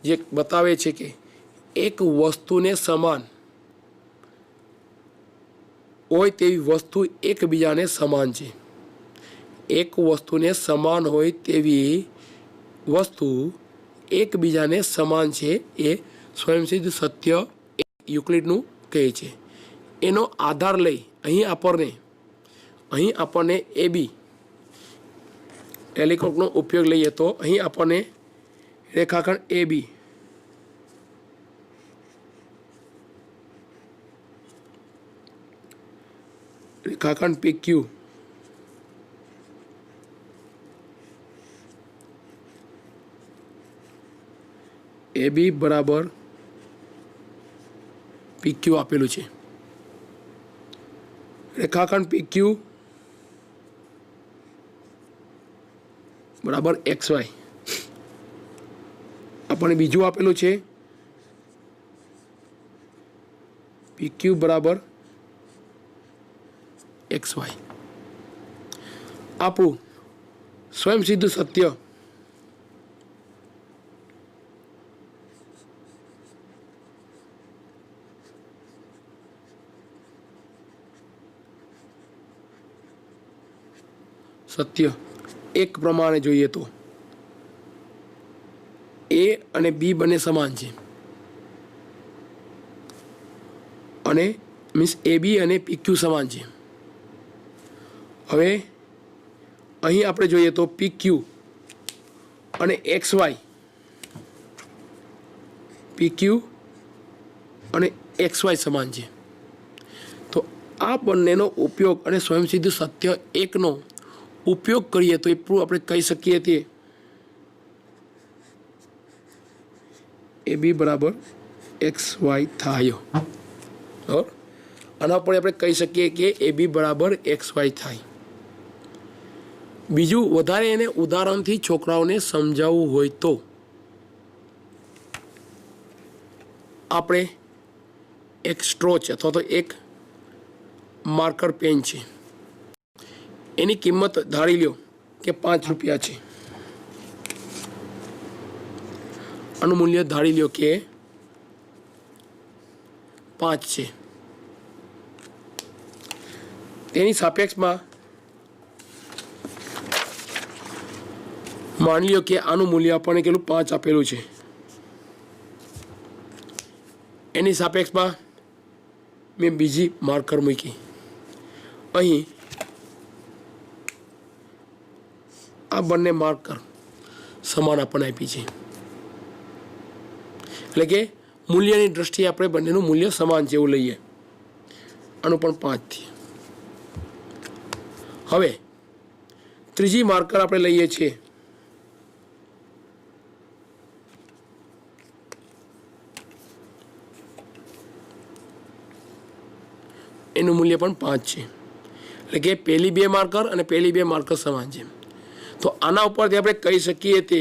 જે બતાવે છે કે એક વસ્તુને સમાન હોય તેવી વસ્તુ એકબીજાને સમાન છે. એક વસ્તુને સમાન હોય તેવી વસ્તુ એકબીજાને સમાન છે એ સ્વયંસિદ્ધ સત્ય યુક્લિડનું કહે છે. એનો આધાર લઈ અહીં આપણને AB ટેલિકોટનો ઉપયોગ લઈએ તો અહીં આપણને રેખાખંડ AB રેખાખંડ PQ AB બરાબર PQ આપેલું છે. રેખાખંડ PQ બરાબર XY આપણને બીજું આપેલું છે PQ બરાબર XY. આપણું સ્વયંસિદ્ધ સત્ય એક પ્રમાણે જોઈએ તો A અને B બંને સમાન છે અને મીન્સ AB અને PQ સમાન છે. હવે અહીં આપણે જોઈએ તો PQ અને XY PQ અને XY સમાન છે. તો આ બંનેનો ઉપયોગ અને સ્વયંસિદ્ધ સત્ય એકનો ઉપયોગ કરીએ તો એટલું આપણે કહી શકીએ તે AB બરાબર XY થાય. આના પર આપણે કહી શકીએ કે AB બરાબર XY થાય. બીજું વધારે એને ઉદાહરણથી છોકરાઓને સમજાવવું હોય તો આપણે એક સ્ટ્રો છે અથવા તો એક માર્કર પેન છે, એની કિંમત ધારી લ્યો કે 5 રૂપિયા છે. આનું મૂલ્ય ધારી લ્યો કે 5 છે. તેની સાપેક્ષમાં માની લ્યો કે આનું મૂલ્ય આપણને કેટલું 5 આપેલું છે. એની સાપેક્ષમાં મેં બીજી માર્કર મૂકી. અહીં આ બંને માર્કર સમાન આપણને આપી છે, એટલે કે મૂલ્યની દ્રષ્ટિએ આપણે બંનેનું મૂલ્ય સમાન છે એવું લઈએ. આનું પણ 5 થી. હવે ત્રીજી માર્કર આપણે લઈએ છીએ એનું મૂલ્ય પણ 5 છે, એટલે કે પહેલી 2 માર્કર અને પહેલી 2 માર્કર સમાન છે. તો આના ઉપરથી આપણે કહી શકીએ તે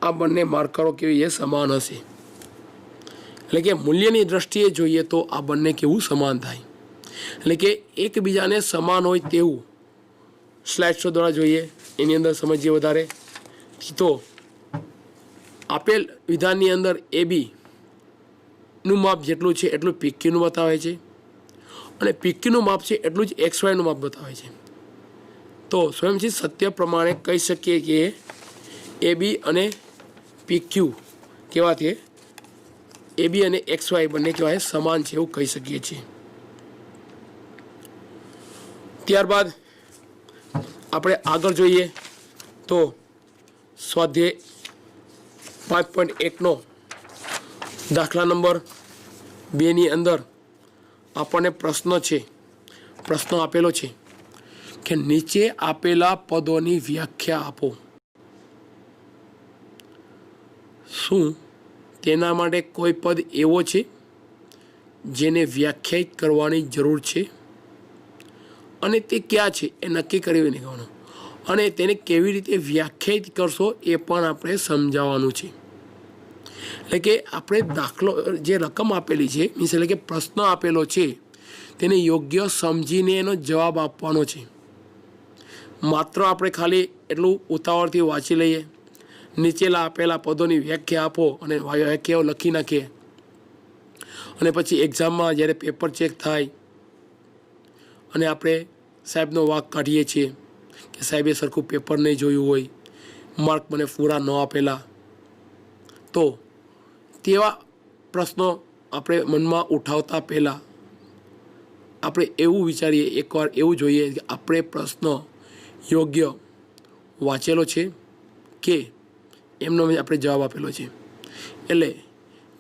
આ બંને માર્કરો કેવી સમાન હશે. એટલે કે મૂલ્યની દ્રષ્ટિએ જોઈએ તો આ બંને કેવું સમાન થાય, એટલે કે એકબીજાને સમાન હોય તેવું સ્લાઇડ શો દ્વારા જોઈએ, એની અંદર સમજીએ વધારે તો આપેલ વિધાનની અંદર AB નું માપ જેટલું છે એટલું PQનું બતાવે છે અને PQનું માપ છે એટલું જ XYનું માપ બતાવે છે. તો સ્વયંસિદ્ધ સત્ય પ્રમાણે કહી શકીએ કે AB અને PQ કેવા છે, AB અને XY બંને કેવાય સમાન છે એવું કહી શકીએ છીએ. ત્યારબાદ આપણે આગળ જોઈએ તો સ્વાધ્યાય 5.1નો દાખલા નંબર 2ની અંદર આપણને પ્રશ્ન આપેલો છે કે નીચે આપેલા પદોની વ્યાખ્યા આપો. શું તેના માટે કોઈ પદ એવો છે જેને વ્યાખ્યાયિત કરવાની જરૂર છે અને તે ક્યાં છે એ નક્કી કરી લેવાનું, અને તેને કેવી રીતે વ્યાખ્યાયિત કરશો એ પણ આપણે સમજાવવાનું છે. એટલે કે આપણે દાખલો જે રકમ આપેલી છે મીન્સ એટલે કે પ્રશ્ન આપેલો છે તેને યોગ્ય સમજીને એનો જવાબ આપવાનો છે। માત્ર આપણે ખાલી એટલું ઉતાવળથી વાંચી લઈએ, નીચેલા આપેલા પદોની વ્યાખ્યા આપો અને વ્યાખ્યાઓ લખી નાખીએ, અને પછી એક્ઝામમાં જ્યારે પેપર ચેક થાય અને આપણે સાહેબનો વાંક કાઢીએ છીએ કે સાહેબે સરખું પેપર નહીં જોયું હોય, માર્ક મને પૂરા ન આપેલા, તો તેવા પ્રશ્નો આપણે મનમાં ઉઠાવતા પહેલાં આપણે એવું વિચારીએ, એકવાર એવું જોઈએ કે આપણે પ્રશ્ન યોગ્ય વાંચેલો છે કે એમનો આપણે જવાબ આપેલો છે। એટલે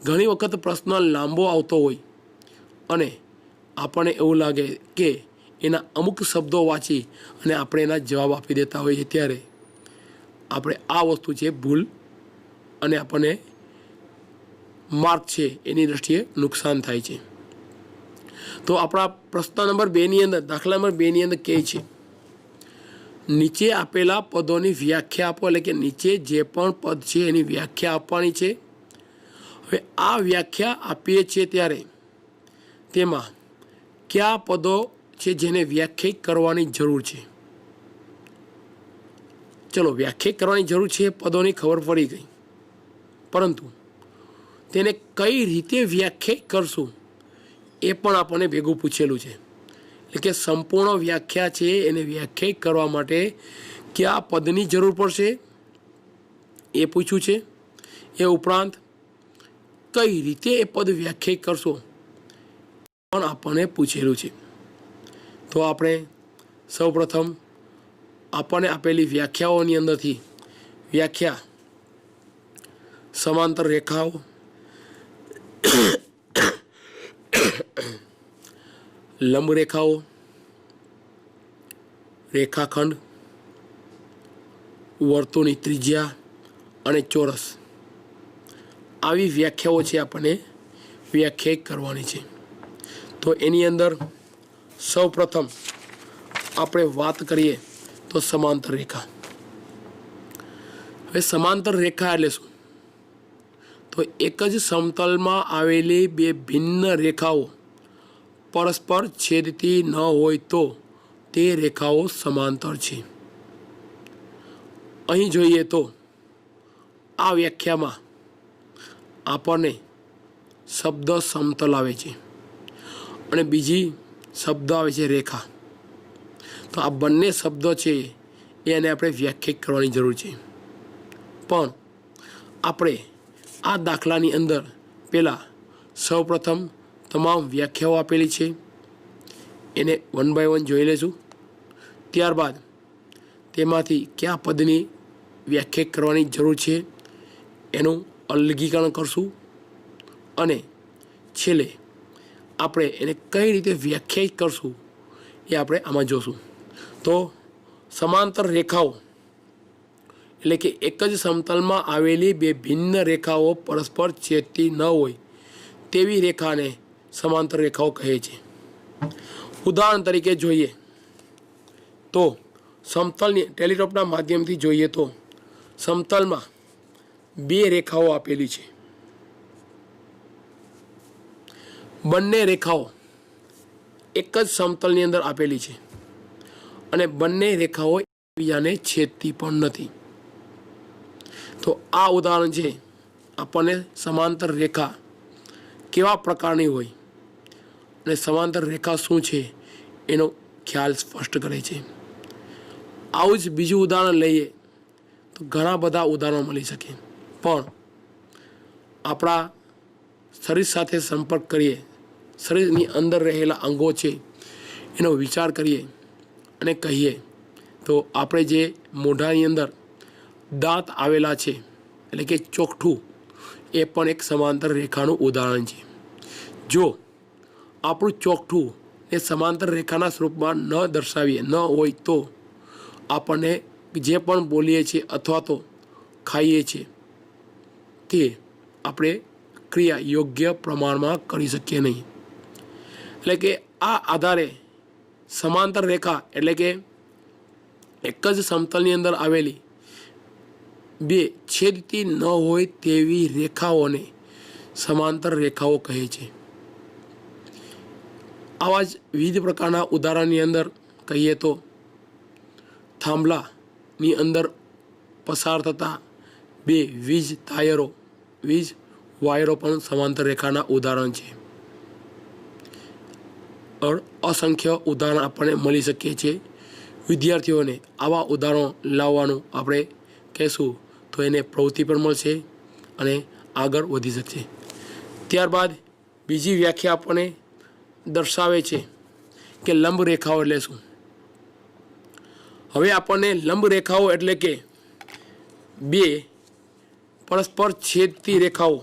ઘણી વખત પ્રશ્ન લાંબો આવતો હોય અને આપણને એવું લાગે કે એના અમુક શબ્દો વાંચી અને આપણે એના જવાબ આપી દેતા હોઈએ, ત્યારે આપણે આ વસ્તુ છે ભૂલ અને આપણને માર્ક છે એની દૃષ્ટિએ નુકસાન થાય છે। તો આપણા પ્રશ્ન નંબર 2ની અંદર, દાખલા નંબર 2ની અંદર કહે છે, નીચે આપેલા પદોની વ્યાખ્યા આપો, એટલે કે નીચે જે પણ પદ છે એની વ્યાખ્યા આપવાની છે। હવે આ વ્યાખ્યા આપીએ છીએ ત્યારે તેમાં કયા પદો છે જેને વ્યાખ્યાયિત કરવાની જરૂર છે? ચલો, વ્યાખ્યાયિત કરવાની જરૂર છે, પદોની ખબર પડી ગઈ, પરંતુ તેને કઈ રીતે વ્યાખ્યાયિત કરશું એ પણ આપણને ભેગું પૂછેલું છે। એટલે કે સંપૂર્ણ વ્યાખ્યા છે એને વ્યાખ્યાયિત કરવા માટે કયા પદની જરૂર પડશે એ પૂછ્યું છે। એ ઉપરાંત કઈ રીતે એ પદ વ્યાખ્યાયિત કરશો પણ આપણને પૂછેલું છે। તો આપણે સૌપ્રથમ આપણને આપેલી વ્યાખ્યાઓની અંદરથી વ્યાખ્યા સમાંતર રેખાઓ, લંબ રેખાઓ, રેખાખંડ, વર્તુળની ત્રિજ્યા અને ચોરસ, આવી વ્યાખ્યાઓ છે આપણને વ્યાખ્યાયિત કરવાની છે। તો એની અંદર સૌપ્રથમ આપણે વાત કરીએ તો સમાંતર રેખા। હવે સમાંતર રેખા એટલે શું? તો એક જ સમતલમાં આવેલી બે ભિન્ન રેખાઓ પરસ્પર છેદતી ન હોય તો તે રેખાઓ સમાંતર છે। અહીં જોઈએ તો આ વ્યાખ્યામાં આપણને શબ્દ સમતલ આવે છે અને બીજી શબ્દ આવે છે રેખા। તો આ બંને શબ્દો છે એને આપણે વ્યાખ્યાયિત કરવાની જરૂર છે। પણ આપણે આ દાખલાની અંદર પહેલાં સૌપ્રથમ તમામ વ્યાખ્યાઓ આપેલી છે એને 1 બાય 1 જોઈ લઈશું। ત્યારબાદ તેમાંથી કયા પદની વ્યાખ્યાયિત કરવાની જરૂર છે એનું અલગીકરણ કરશું અને છેલ્લે આપણે એને કઈ રીતે વ્યાખ્યાયિત કરશું એ આપણે આમાં જોશું। તો સમાંતર રેખાઓ એટલે કે એક જ સમતલમાં આવેલી બે ભિન્ન રેખાઓ પરસ્પર છેદતી ન હોય તેવી રેખાને સમાંતર રેખાઓ કહે છે। ઉદાહરણ તરીકે જોઈએ તો સમતલની ટેલિસ્કોપના માધ્યમથી જોઈએ તો સમતલમાં બે રેખાઓ આપેલી છે, બંને રેખાઓ એક જ સમતલની અંદર આપેલી છે અને બંને રેખાઓ એકબીજાને છેદતી પણ નથી। તો આ ઉદાહરણ છે આપણને સમાંતર રેખા કેવા પ્રકારની હોય અને સમાંતર રેખા શું છે એનો ખ્યાલ સ્પષ્ટ કરે છે। આવું જ બીજું ઉદાહરણ લઈએ તો ઘણા બધા ઉદાહરણો મળી શકે, પણ આપણા શરીર સાથે સંપર્ક કરીએ, શરીરની અંદર રહેલા અંગો છે એનો વિચાર કરીએ અને કહીએ તો આપણે જે મોઢાની અંદર દાંત આવેલા છે એટલે કે ચોકઠું, એ પણ એક સમાંતર રેખાનું ઉદાહરણ છે। જો આપણું ચોકઠું એ સમાંતર રેખાના સ્વરૂપમાં ન દર્શાવીએ ન હોય તો આપણને જે પણ બોલીએ છીએ અથવા તો ખાઈએ છીએ તે આપણે ક્રિયા યોગ્ય પ્રમાણમાં કરી શકીએ નહીં। એટલે કે આ આધારે સમાંતર રેખા એટલે કે એક જ સમતલની અંદર આવેલી બે છેદતી ન હોય તેવી રેખાઓને સમાંતર રેખાઓ કહે છે। आवा ज विविध प्रकारना उदाहरणनी अंदर कहीए तो थांभलानी अंदर पसार थता बे वीज तायरो वीज वायरो पण समांतर रेखाना उदाहरण छे और असंख्य उदाहरण आपणे मळी शके छे। विद्यार्थीओने आवा उदाहरणो लाववानुं आपणे कहेशुं तो एने प्रवृत्ति पण मळशे अने आगळ वधी शकशे। त्यारबाद बीजी व्याख्या आपणे दर्शावे छे के लंब रेखाओ एटले शुं। हवे आपणे लंब रेखाओ एटले के बे परस्पर छेदती रेखाओ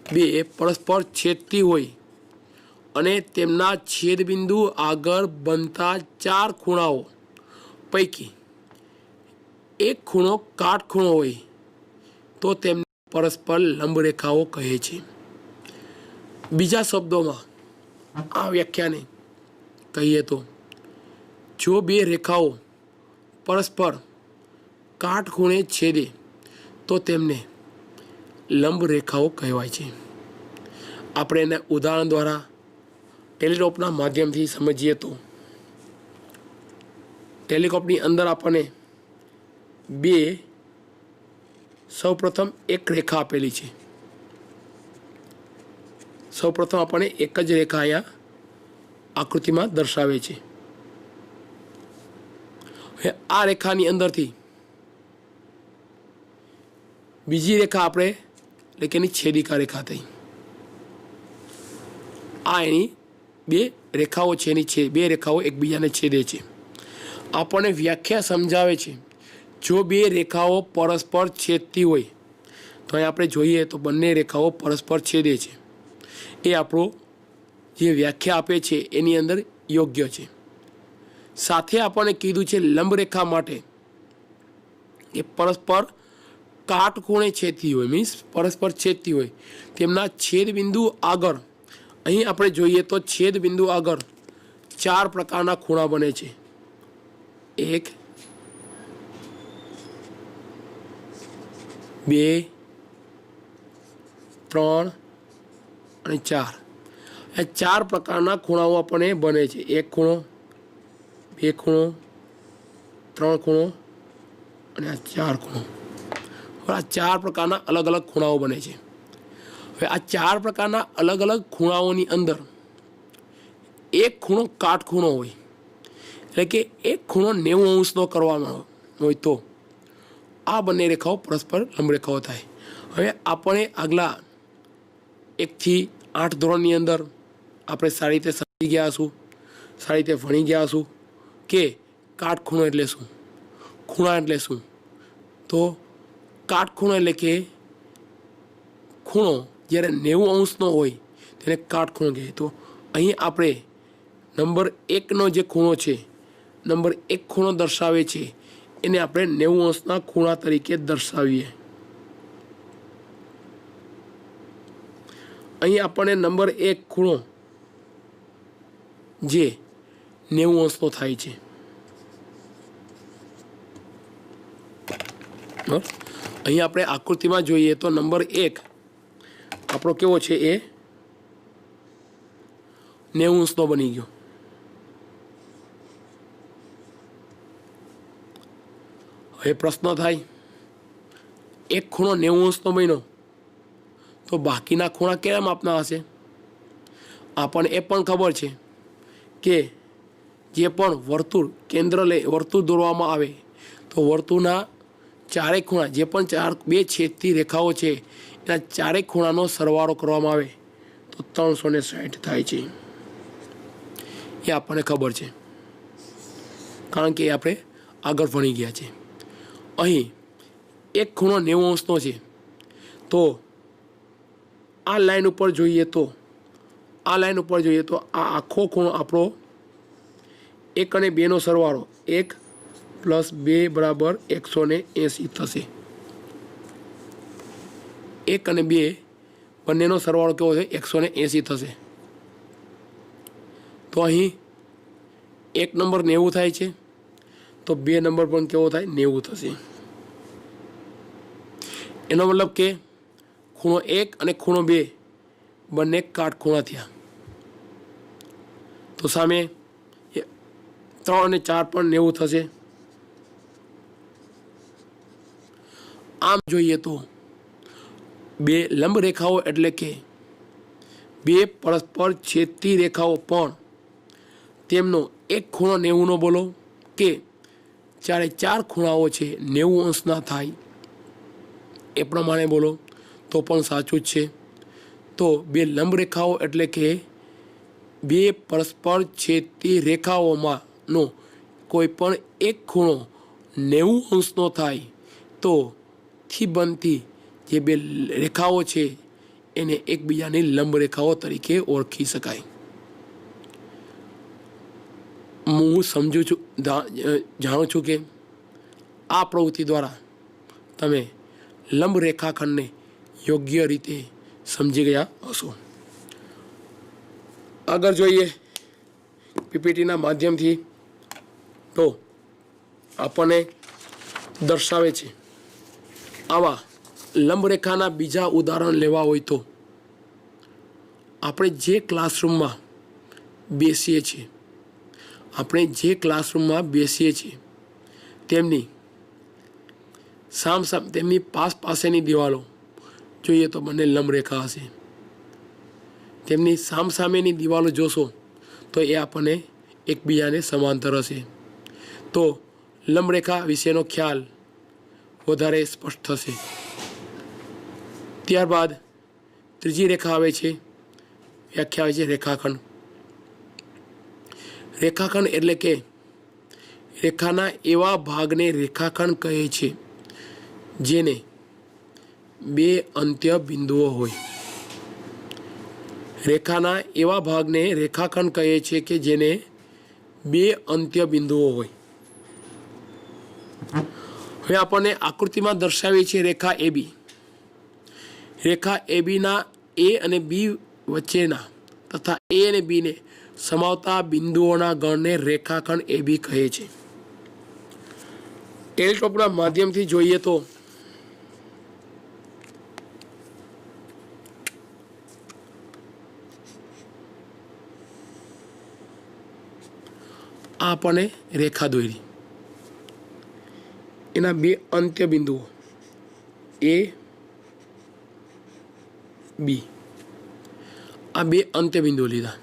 बे परस्पर छेदती होय अने तेमना छेदबिंदु आगळ बनता चार खूणाओ पैकी एक खूणो काटखूणो होय तो तेमने परस्पर लंब रेखाओ कहे छे। बीजा शब्दोमां आ व्याख्याने कहीए तो जो बे रेखाओ परस्पर काटखूणे छेदे तो तेमने लंब रेखाओ कहेवाय छे। आपणे एने उदाहरण द्वारा टेलिस्कोपना माध्यमथी समझीए तो टेलिस्कोपनी अंदर आपणे बे सौप्रथम एक रेखा आपेली छे। सौप्रथम आपणे एक ज रेखा अहींया आकृतिमां दर्शावे छे। हवे आ रेखानी अंदरथी बीजी रेखा आपणे એટલે કે એની છેદિકા રેખા થઈ। આ એની બે રેખાઓ છે, એની બે રેખાઓ એકબીજાને છેદે છે। આપણને વ્યાખ્યા સમજાવે છે જો બે રેખાઓ પરસ્પર છેદતી હોય તો અહીં આપણે જોઈએ તો બંને રેખાઓ પરસ્પર છેદે છે। એ આપણો જે વ્યાખ્યા આપે છે એની અંદર યોગ્ય છે। સાથે આપણને કીધું છે લંબ રેખા માટે એ પરસ્પર काटकोणे छेदती होय मीन्स परस्पर छेदती होय तेमना छेदबिंदु आगळ અહીં આપણે જોઈએ તો છેદબિંદુ આગળ ચાર પ્રકારના ખૂણા બને છે। 1 2 3 અને 4 આ ચાર પ્રકારના ખૂણાઓ આપણને બને છે। એક ખૂણો, બે ખૂણો, ત્રણ ખૂણો અને આ ચાર ખૂણો। आ चार प्रकारना अलग अलग खूणाओ बने छे। हवे आ चार प्रकारना अलग अलग खूणाओनी अंदर एक खूणो काटखूणो होय એટલે કે એક ખૂણો 90 અંશનો કરવામાં હોય તો આ બંને રેખાઓ પરસ્પર લંબ રેખાઓ થાય। હવે આપણે આગલા 1 થી 8 ધોરણની અંદર આપણે સારી રીતે સમજી ગયા હશું, સારી રીતે ભણી ગયા હશું કે કાટખૂણો એટલે શું, ખૂણા એટલે શું। તો काटखूणो એટલે કે ખૂણો જ્યારે 90 અંશનો હોય તેને કાટખૂણો કહે। તો અહીં આપણે નંબર 1નો જે ખૂણો છે, નંબર 1 ખૂણો દર્શાવે છે એને આપણે 90 અંશના ખૂણા તરીકે દર્શાવીએ। અહીં આપણને નંબર 1 ખૂણો જે 90 અંશનો થાય છે બરાબર। અહીં આપણે આકૃતિમાં જોઈએ તો નંબર 1 આપણો કેવો છે એ 90 અંશનો બની ગયો। હવે પ્રશ્ન થાય એક ખૂણો 90 અંશનો બન્યો તો બાકીના ખૂણા કેવા માપના હશે। આપણને એ પણ ખબર છે કે જે પણ વર્તુળ કેન્દ્ર લઈ વર્તુળ દોરવામાં આવે તો વર્તુળના ચારેય ખૂણા જે પણ બે છેદતી રેખાઓ છે એના ચારેય ખૂણાનો સરવાળો કરવામાં આવે તો 360 થાય છે। એ આપણને ખબર છે કારણ કે આપણે આગળ ભણી ગયા છે। અહીં એક ખૂણો 90 અંશનો છે તો આ લાઈન ઉપર જોઈએ તો આ આખો ખૂણો આપણો 1 અને 2નો સરવાળો 1 + 2 = 180 થશે। 1 અને 2 બંનેનો સરવાળો કેવો છે 180 થશે। તો અહીં 1 નંબર 90 થાય છે તો 2 નંબર પણ કેવો થાય 90 થશે। એનો મતલબ કે ખૂણો 1 અને ખૂણો 2 બંને કાટખૂણા થયા। तो सामे 3 અને 4 પણ 90 થશે। आम જોઈએ તો બે લંબ રેખાઓ એટલે કે બે પરસ્પર છેદતી રેખાઓ પણ તેમનો એક ખૂણો 90નો બોલો કે જ્યારે 4 ખૂણાઓ છે 90 અંશના થાય એ પ્રમાણે બોલો તો પણ સાચું જ છે। તો બે લંબ રેખાઓ એટલે કે બે પરસ્પર છેદતી રેખાઓમાંનો કોઈ પણ એક ખૂણો 90 અંશનો થાય તો થી બનતી જે બે રેખાઓ છે એને એકબીજાની લંબ રેખાઓ તરીકે ઓળખી શકાય। હું સમજું છું, જાણું છું કે આ પ્રવૃત્તિ દ્વારા તમે લંબ રેખાખંડને યોગ્ય રીતે સમજી ગયા હશો। આગળ જોઈએ પીપીટીના માધ્યમથી તો આપણને દર્શાવે છે આવા લંબ રેખાના બીજા ઉદાહરણ લેવા હોય તો આપણે જે ક્લાસરૂમમાં બેસીએ છીએ તેમની તેમની પાસેની દિવાલો જોઈએ તો બંને લંબ રેખા હશે। તેમની સામસામેની દિવાલો જોશો તો એ આપણને એકબીજાને સમાંતર હશે। તો લંબ રેખા વિશેનો ખ્યાલ વધારે સ્પષ્ટ થશે। ત્યારબાદ ત્રીજી રેખા આવે છે, વ્યાખ્યા આવે છે રેખાખંડ। રેખાખંડ એટલે કે રેખાના એવા ભાગને રેખાખંડ કહે છે જેને બે અંત્ય બિંદુઓ હોય। રેખાના એવા ભાગને રેખાખંડ કહે છે કે જેને બે અંત્ય બિંદુઓ હોય। હવે આપણને આકૃતિમાં દર્શાવી છે રેખા એબી। રેખા એબીના એ અને બી વચ્ચેના તથા એ અને બીને સમાવતા બિંદુઓના ગણને રેખાખંડ એબી કહે છે। ટેલિસ્કોપના માધ્યમથી જોઈએ તો આ આપણને રેખા દોરી, એના બે અંત્ય બિંદુઓ એ બી, આ બે અંત્ય બિંદુઓ લીધા।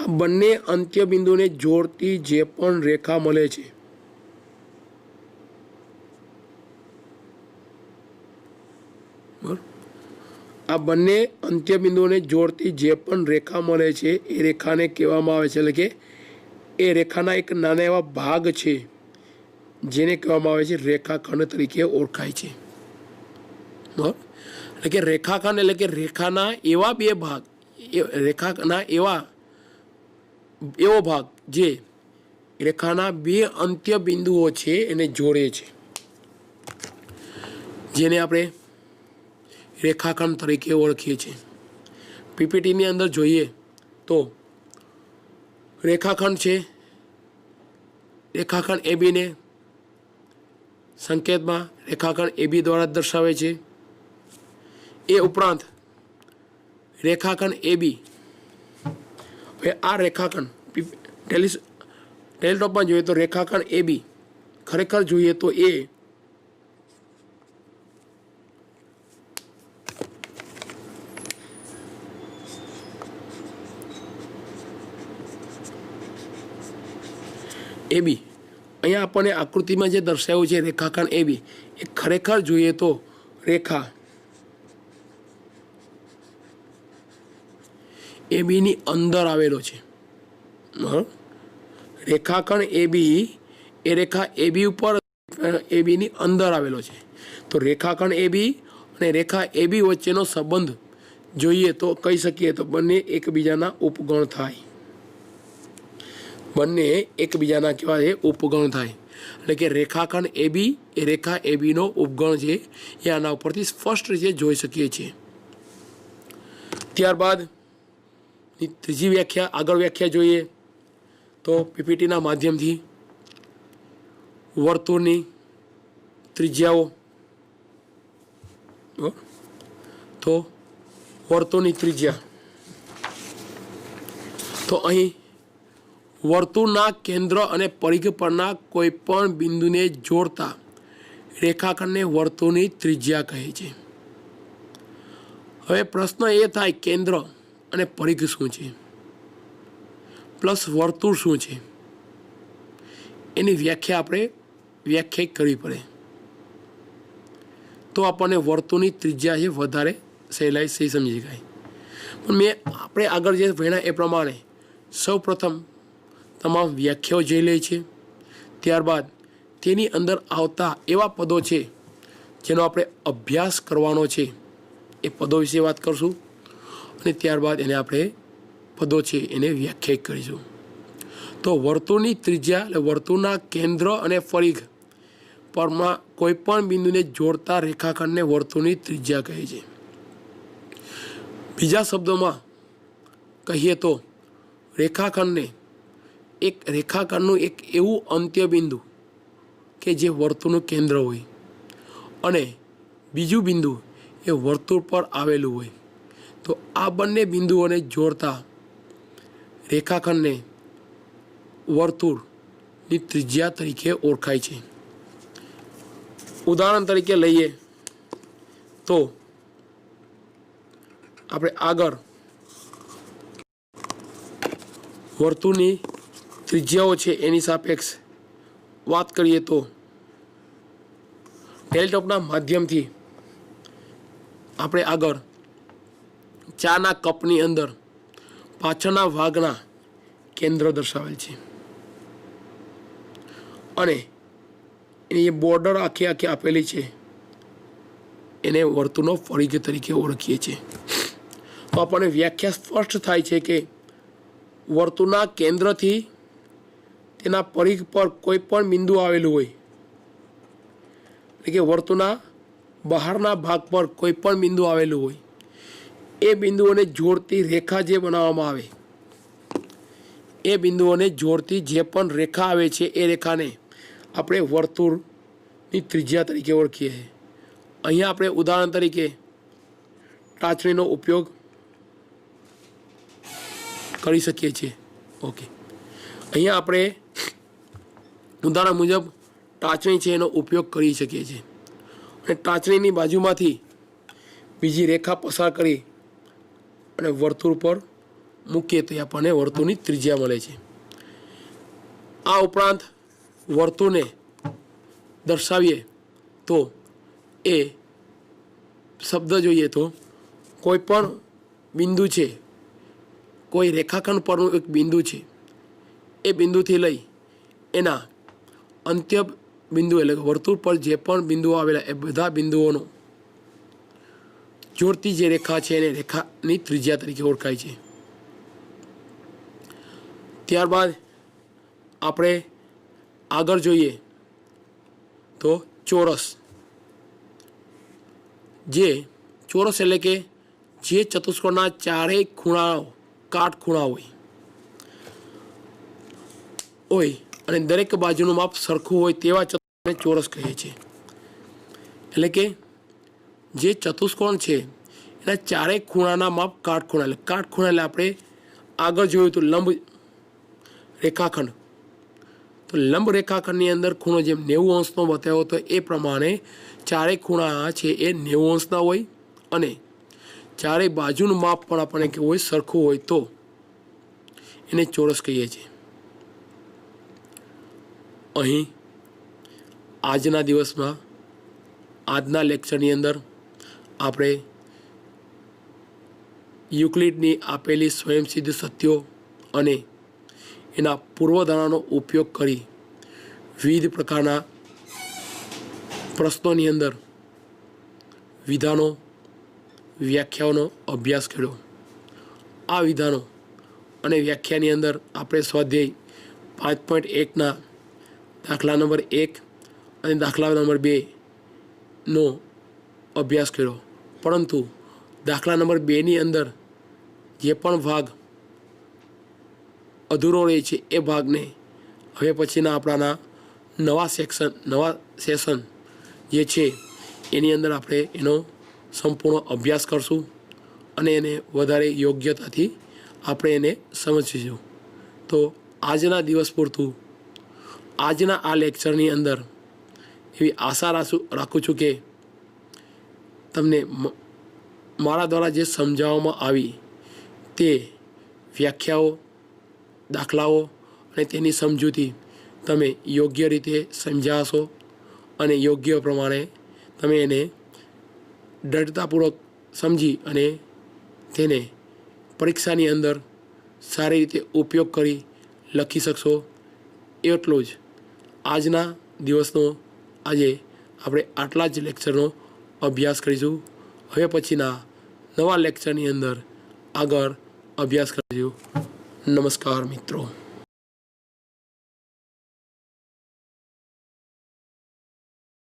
આ બંને અંત્ય બિંદુને જોડતી જે પણ રેખા મળે છે આ બંને અંત્ય બિંદુઓને જોડતી જે પણ રેખા મળે છે એ રેખાને કહેવામાં આવે છે, એટલે કે એ રેખાના એક નાના એવા ભાગ છે જેને કહેવામાં આવે છે રેખાખંડ તરીકે ઓળખાય છે। બરાબર, એટલે કે રેખાખંડ એટલે કે રેખાના એવા બે ભાગ, રેખાના એવો ભાગ જે રેખાના બે અંત્ય બિંદુઓ છે એને જોડે છે, જેને આપણે રેખાખંડ તરીકે ઓળખીએ છીએ। પીપીટીની અંદર જોઈએ તો રેખાખંડ છે, રેખાખંડ એબીને સંકેતમાં રેખાખંડ એબી દ્વારા દર્શાવે છે। એ ઉપરાંત રેખાખંડ એબી, હવે આ રેખાખંડ ટેલિસ્કોપમાં જોઈએ તો રેખાખંડ એબી ખરેખર જોઈએ તો એ એબી અહીંયા આપણને આકૃતિમાં જે દર્શાવ્યું છે રેખાખંડ એબી એ ખરેખર જોઈએ તો રેખા એબીની અંદર આવેલો છે। રેખાખંડ એબી એ રેખા એબી ઉપર એબીની અંદર આવેલો છે। તો રેખાખંડ એબી અને રેખા એબી વચ્ચેનો સંબંધ જોઈએ તો કહી શકીએ તો બંને એકબીજાના ઉપગણ થાય, બંને એકબીજાના કહેવાય ઉપગણ થાય, એટલે કે રેખાખંડ એબી એ રેખા એબીનો ઉપગણ છે એ આના ઉપરથી સ્પષ્ટ રીતે જોઈ શકીએ છીએ। ત્યારબાદ ત્રીજી વ્યાખ્યા, આગળ વ્યાખ્યા જોઈએ તો પીપીટીના માધ્યમથી વર્તુળની ત્રિજ્યાઓ, તો વર્તુળની ત્રિજ્યા, તો અહીં વર્તુળના કેન્દ્ર અને પરિઘ પરના કોઈપણ બિંદુને જોડતા રેખાખંડને વર્તુળની ત્રિજ્યા કહે છે. હવે પ્રશ્ન એ થાય, કેન્દ્ર અને પરિઘ શું છે પ્લસ વર્તુળ શું છે? એની વ્યાખ્યા આપણે વ્યાખ્યાયિત કરવી પડે, તો આપણને વર્તુળની ત્રિજ્યા છે વધારે સહેલાઈથી સમજી શકાય. પણ આપણે આગળ જે ભણ્યા એ પ્રમાણે સૌ પ્રથમ તમામ વ્યાખ્યાઓ જોઈ લે છે, ત્યારબાદ તેની અંદર આવતા એવા પદો છે જેનો આપણે અભ્યાસ કરવાનો છે, એ પદો વિશે વાત કરશું અને ત્યારબાદ એને આપણે પદો છે એને વ્યાખ્યાયિત કરીશું. તો વર્તુળની ત્રિજ્યા એટલે વર્તુળના કેન્દ્ર અને પરિઘ પરમાં કોઈપણ બિંદુને જોડતા રેખાખંડને વર્તુળની ત્રિજ્યા કહે છે. બીજા શબ્દોમાં કહીએ તો રેખાખંડનું એક એવું અંત્યબિંદુ કે જે વર્તુળનું કેન્દ્ર હોય અને બીજું બિંદુ એ વર્તુળ પર આવેલું હોય, તો આ બંને બિંદુઓને જોડતા રેખાખંડને વર્તુળની ત્રિજ્યા તરીકે ઓળખાય છે. ઉદાહરણ તરીકે લઈએ તો આપણે આગળ વર્તુળની ત્રિજ્યાઓ છે એની સાપેક્ષ વાત કરીએ તો ટેલિસ્કોપના માધ્યમથી આપણે આગળ ચાના કપની અંદર પાછળના ભાગના કેન્દ્ર દર્શાવેલ છે અને એની બોર્ડર આખી આપેલી છે, એને વર્તુળનો પરિઘ તરીકે ઓળખીએ છીએ. તો આપણને વ્યાખ્યા સ્પષ્ટ થાય છે કે વર્તુળના કેન્દ્રથી તેના પરિઘ પર કોઈ પણ બિંદુ આવેલું હોય, એટલે કે વર્તુળના બહારના ભાગ પર કોઈ પણ બિંદુ આવેલું હોય, એ બિંદુઓને જોડતી રેખા જે બનાવવામાં આવે, એ બિંદુઓને જોડતી જે પણ રેખા આવે છે એ રેખાને આપણે વર્તુળની ત્રિજ્યા તરીકે ઓળખીએ છીએ. અહીંયા આપણે ઉદાહરણ તરીકે ટાંચણીનો ઉપયોગ કરી શકીએ છીએ. ઓકે, અહીંયા આપણે ઉદાહરણ મુજબ ટાંચણી છે એનો ઉપયોગ કરી શકીએ છીએ અને ટાંચણીની બાજુમાંથી બીજી રેખા પસાર કરી અને વર્તુળ પર મૂકીએ તો આપણને વર્તુળની ત્રિજ્યા મળે છે. આ ઉપરાંત વર્તુળને દર્શાવીએ તો એ શબ્દ જોઈએ તો કોઈ પણ બિંદુ છે, કોઈ રેખાખંડ પરનું એક બિંદુ છે, એ બિંદુથી લઈ એના અંત્ય બિંદુ એટલે વર્તુળ પર જે પણ બિંદુઓ આવેલા એ બધા બિંદુઓનો જોડતી જે રેખા છે એને રેખાની ત્રિજ્યા તરીકે ઓળખાય છે. ત્યારબાદ આપણે આગળ જોઈએ તો ચોરસ એટલે કે જે ચતુષ્કોણના ચારેય ખૂણાઓ કાટખૂણા હોય અને દરેક બાજુનું માપ સરખું હોય તેવા ચતુષ્કોણને ચોરસ કહીએ છીએ. એટલે કે જે ચતુષ્કોણ છે એના ચારેય ખૂણાના માપ કાટખૂણા, એટલે કાટખૂણા એટલે આપણે આગળ જોયું તો લંબ રેખાખંડ, તો લંબ રેખાખંડની અંદર ખૂણો જેમ 90 અંશનો બતાવ્યો હતો એ પ્રમાણે ચારેય ખૂણા છે એ 90 અંશના હોય અને ચારેય બાજુનું માપ પણ આપણને કેવું હોય, સરખું હોય, તો એને ચોરસ કહીએ છીએ. અહીં આજના દિવસમાં આજના લેક્ચરની અંદર આપણે યુક્લિડની આપેલી સ્વયંસિદ્ધ સત્યો અને એના પૂર્વધારણાનો ઉપયોગ કરી વિવિધ પ્રકારના પ્રશ્નોની અંદર વિધાનો વ્યાખ્યાઓનો અભ્યાસ કર્યો. આ વિધાનો અને વ્યાખ્યાની અંદર આપણે સ્વાધ્યાય 5.1ના દાખલા નંબર 1 અને દાખલા નંબર 2નો અભ્યાસ કર્યો, પરંતુ દાખલા નંબર 2ની અંદર જે પણ ભાગ અધૂરો રહે છે એ ભાગને હવે પછીના આપણાના નવા સેશન જે છે એની અંદર આપણે એનો સંપૂર્ણ અભ્યાસ કરશું અને એને વધારે યોગ્યતાથી આપણે એને સમજીશું. તો આજના દિવસ પૂરતું આજના આ લેક્ચરની અંદર એવી આશા રાખું છું કે તમને મારા દ્વારા જે સમજાવવામાં આવી તે વ્યાખ્યાઓ, દાખલાઓ અને તેની સમજૂતી તમે યોગ્ય રીતે સમજાશો અને યોગ્ય પ્રમાણે તમે એને દૃઢતાપૂર્વક સમજી અને તેને પરીક્ષાની અંદર સારી રીતે ઉપયોગ કરી લખી શકશો. એટલું જ આજના દિવસનો આજે આપણે આટલા જ લેક્ચરનો અભ્યાસ કરીશું. હવે પછીના નવા લેક્ચરની અંદર આગળ અભ્યાસ કરીશું. નમસ્કાર મિત્રો.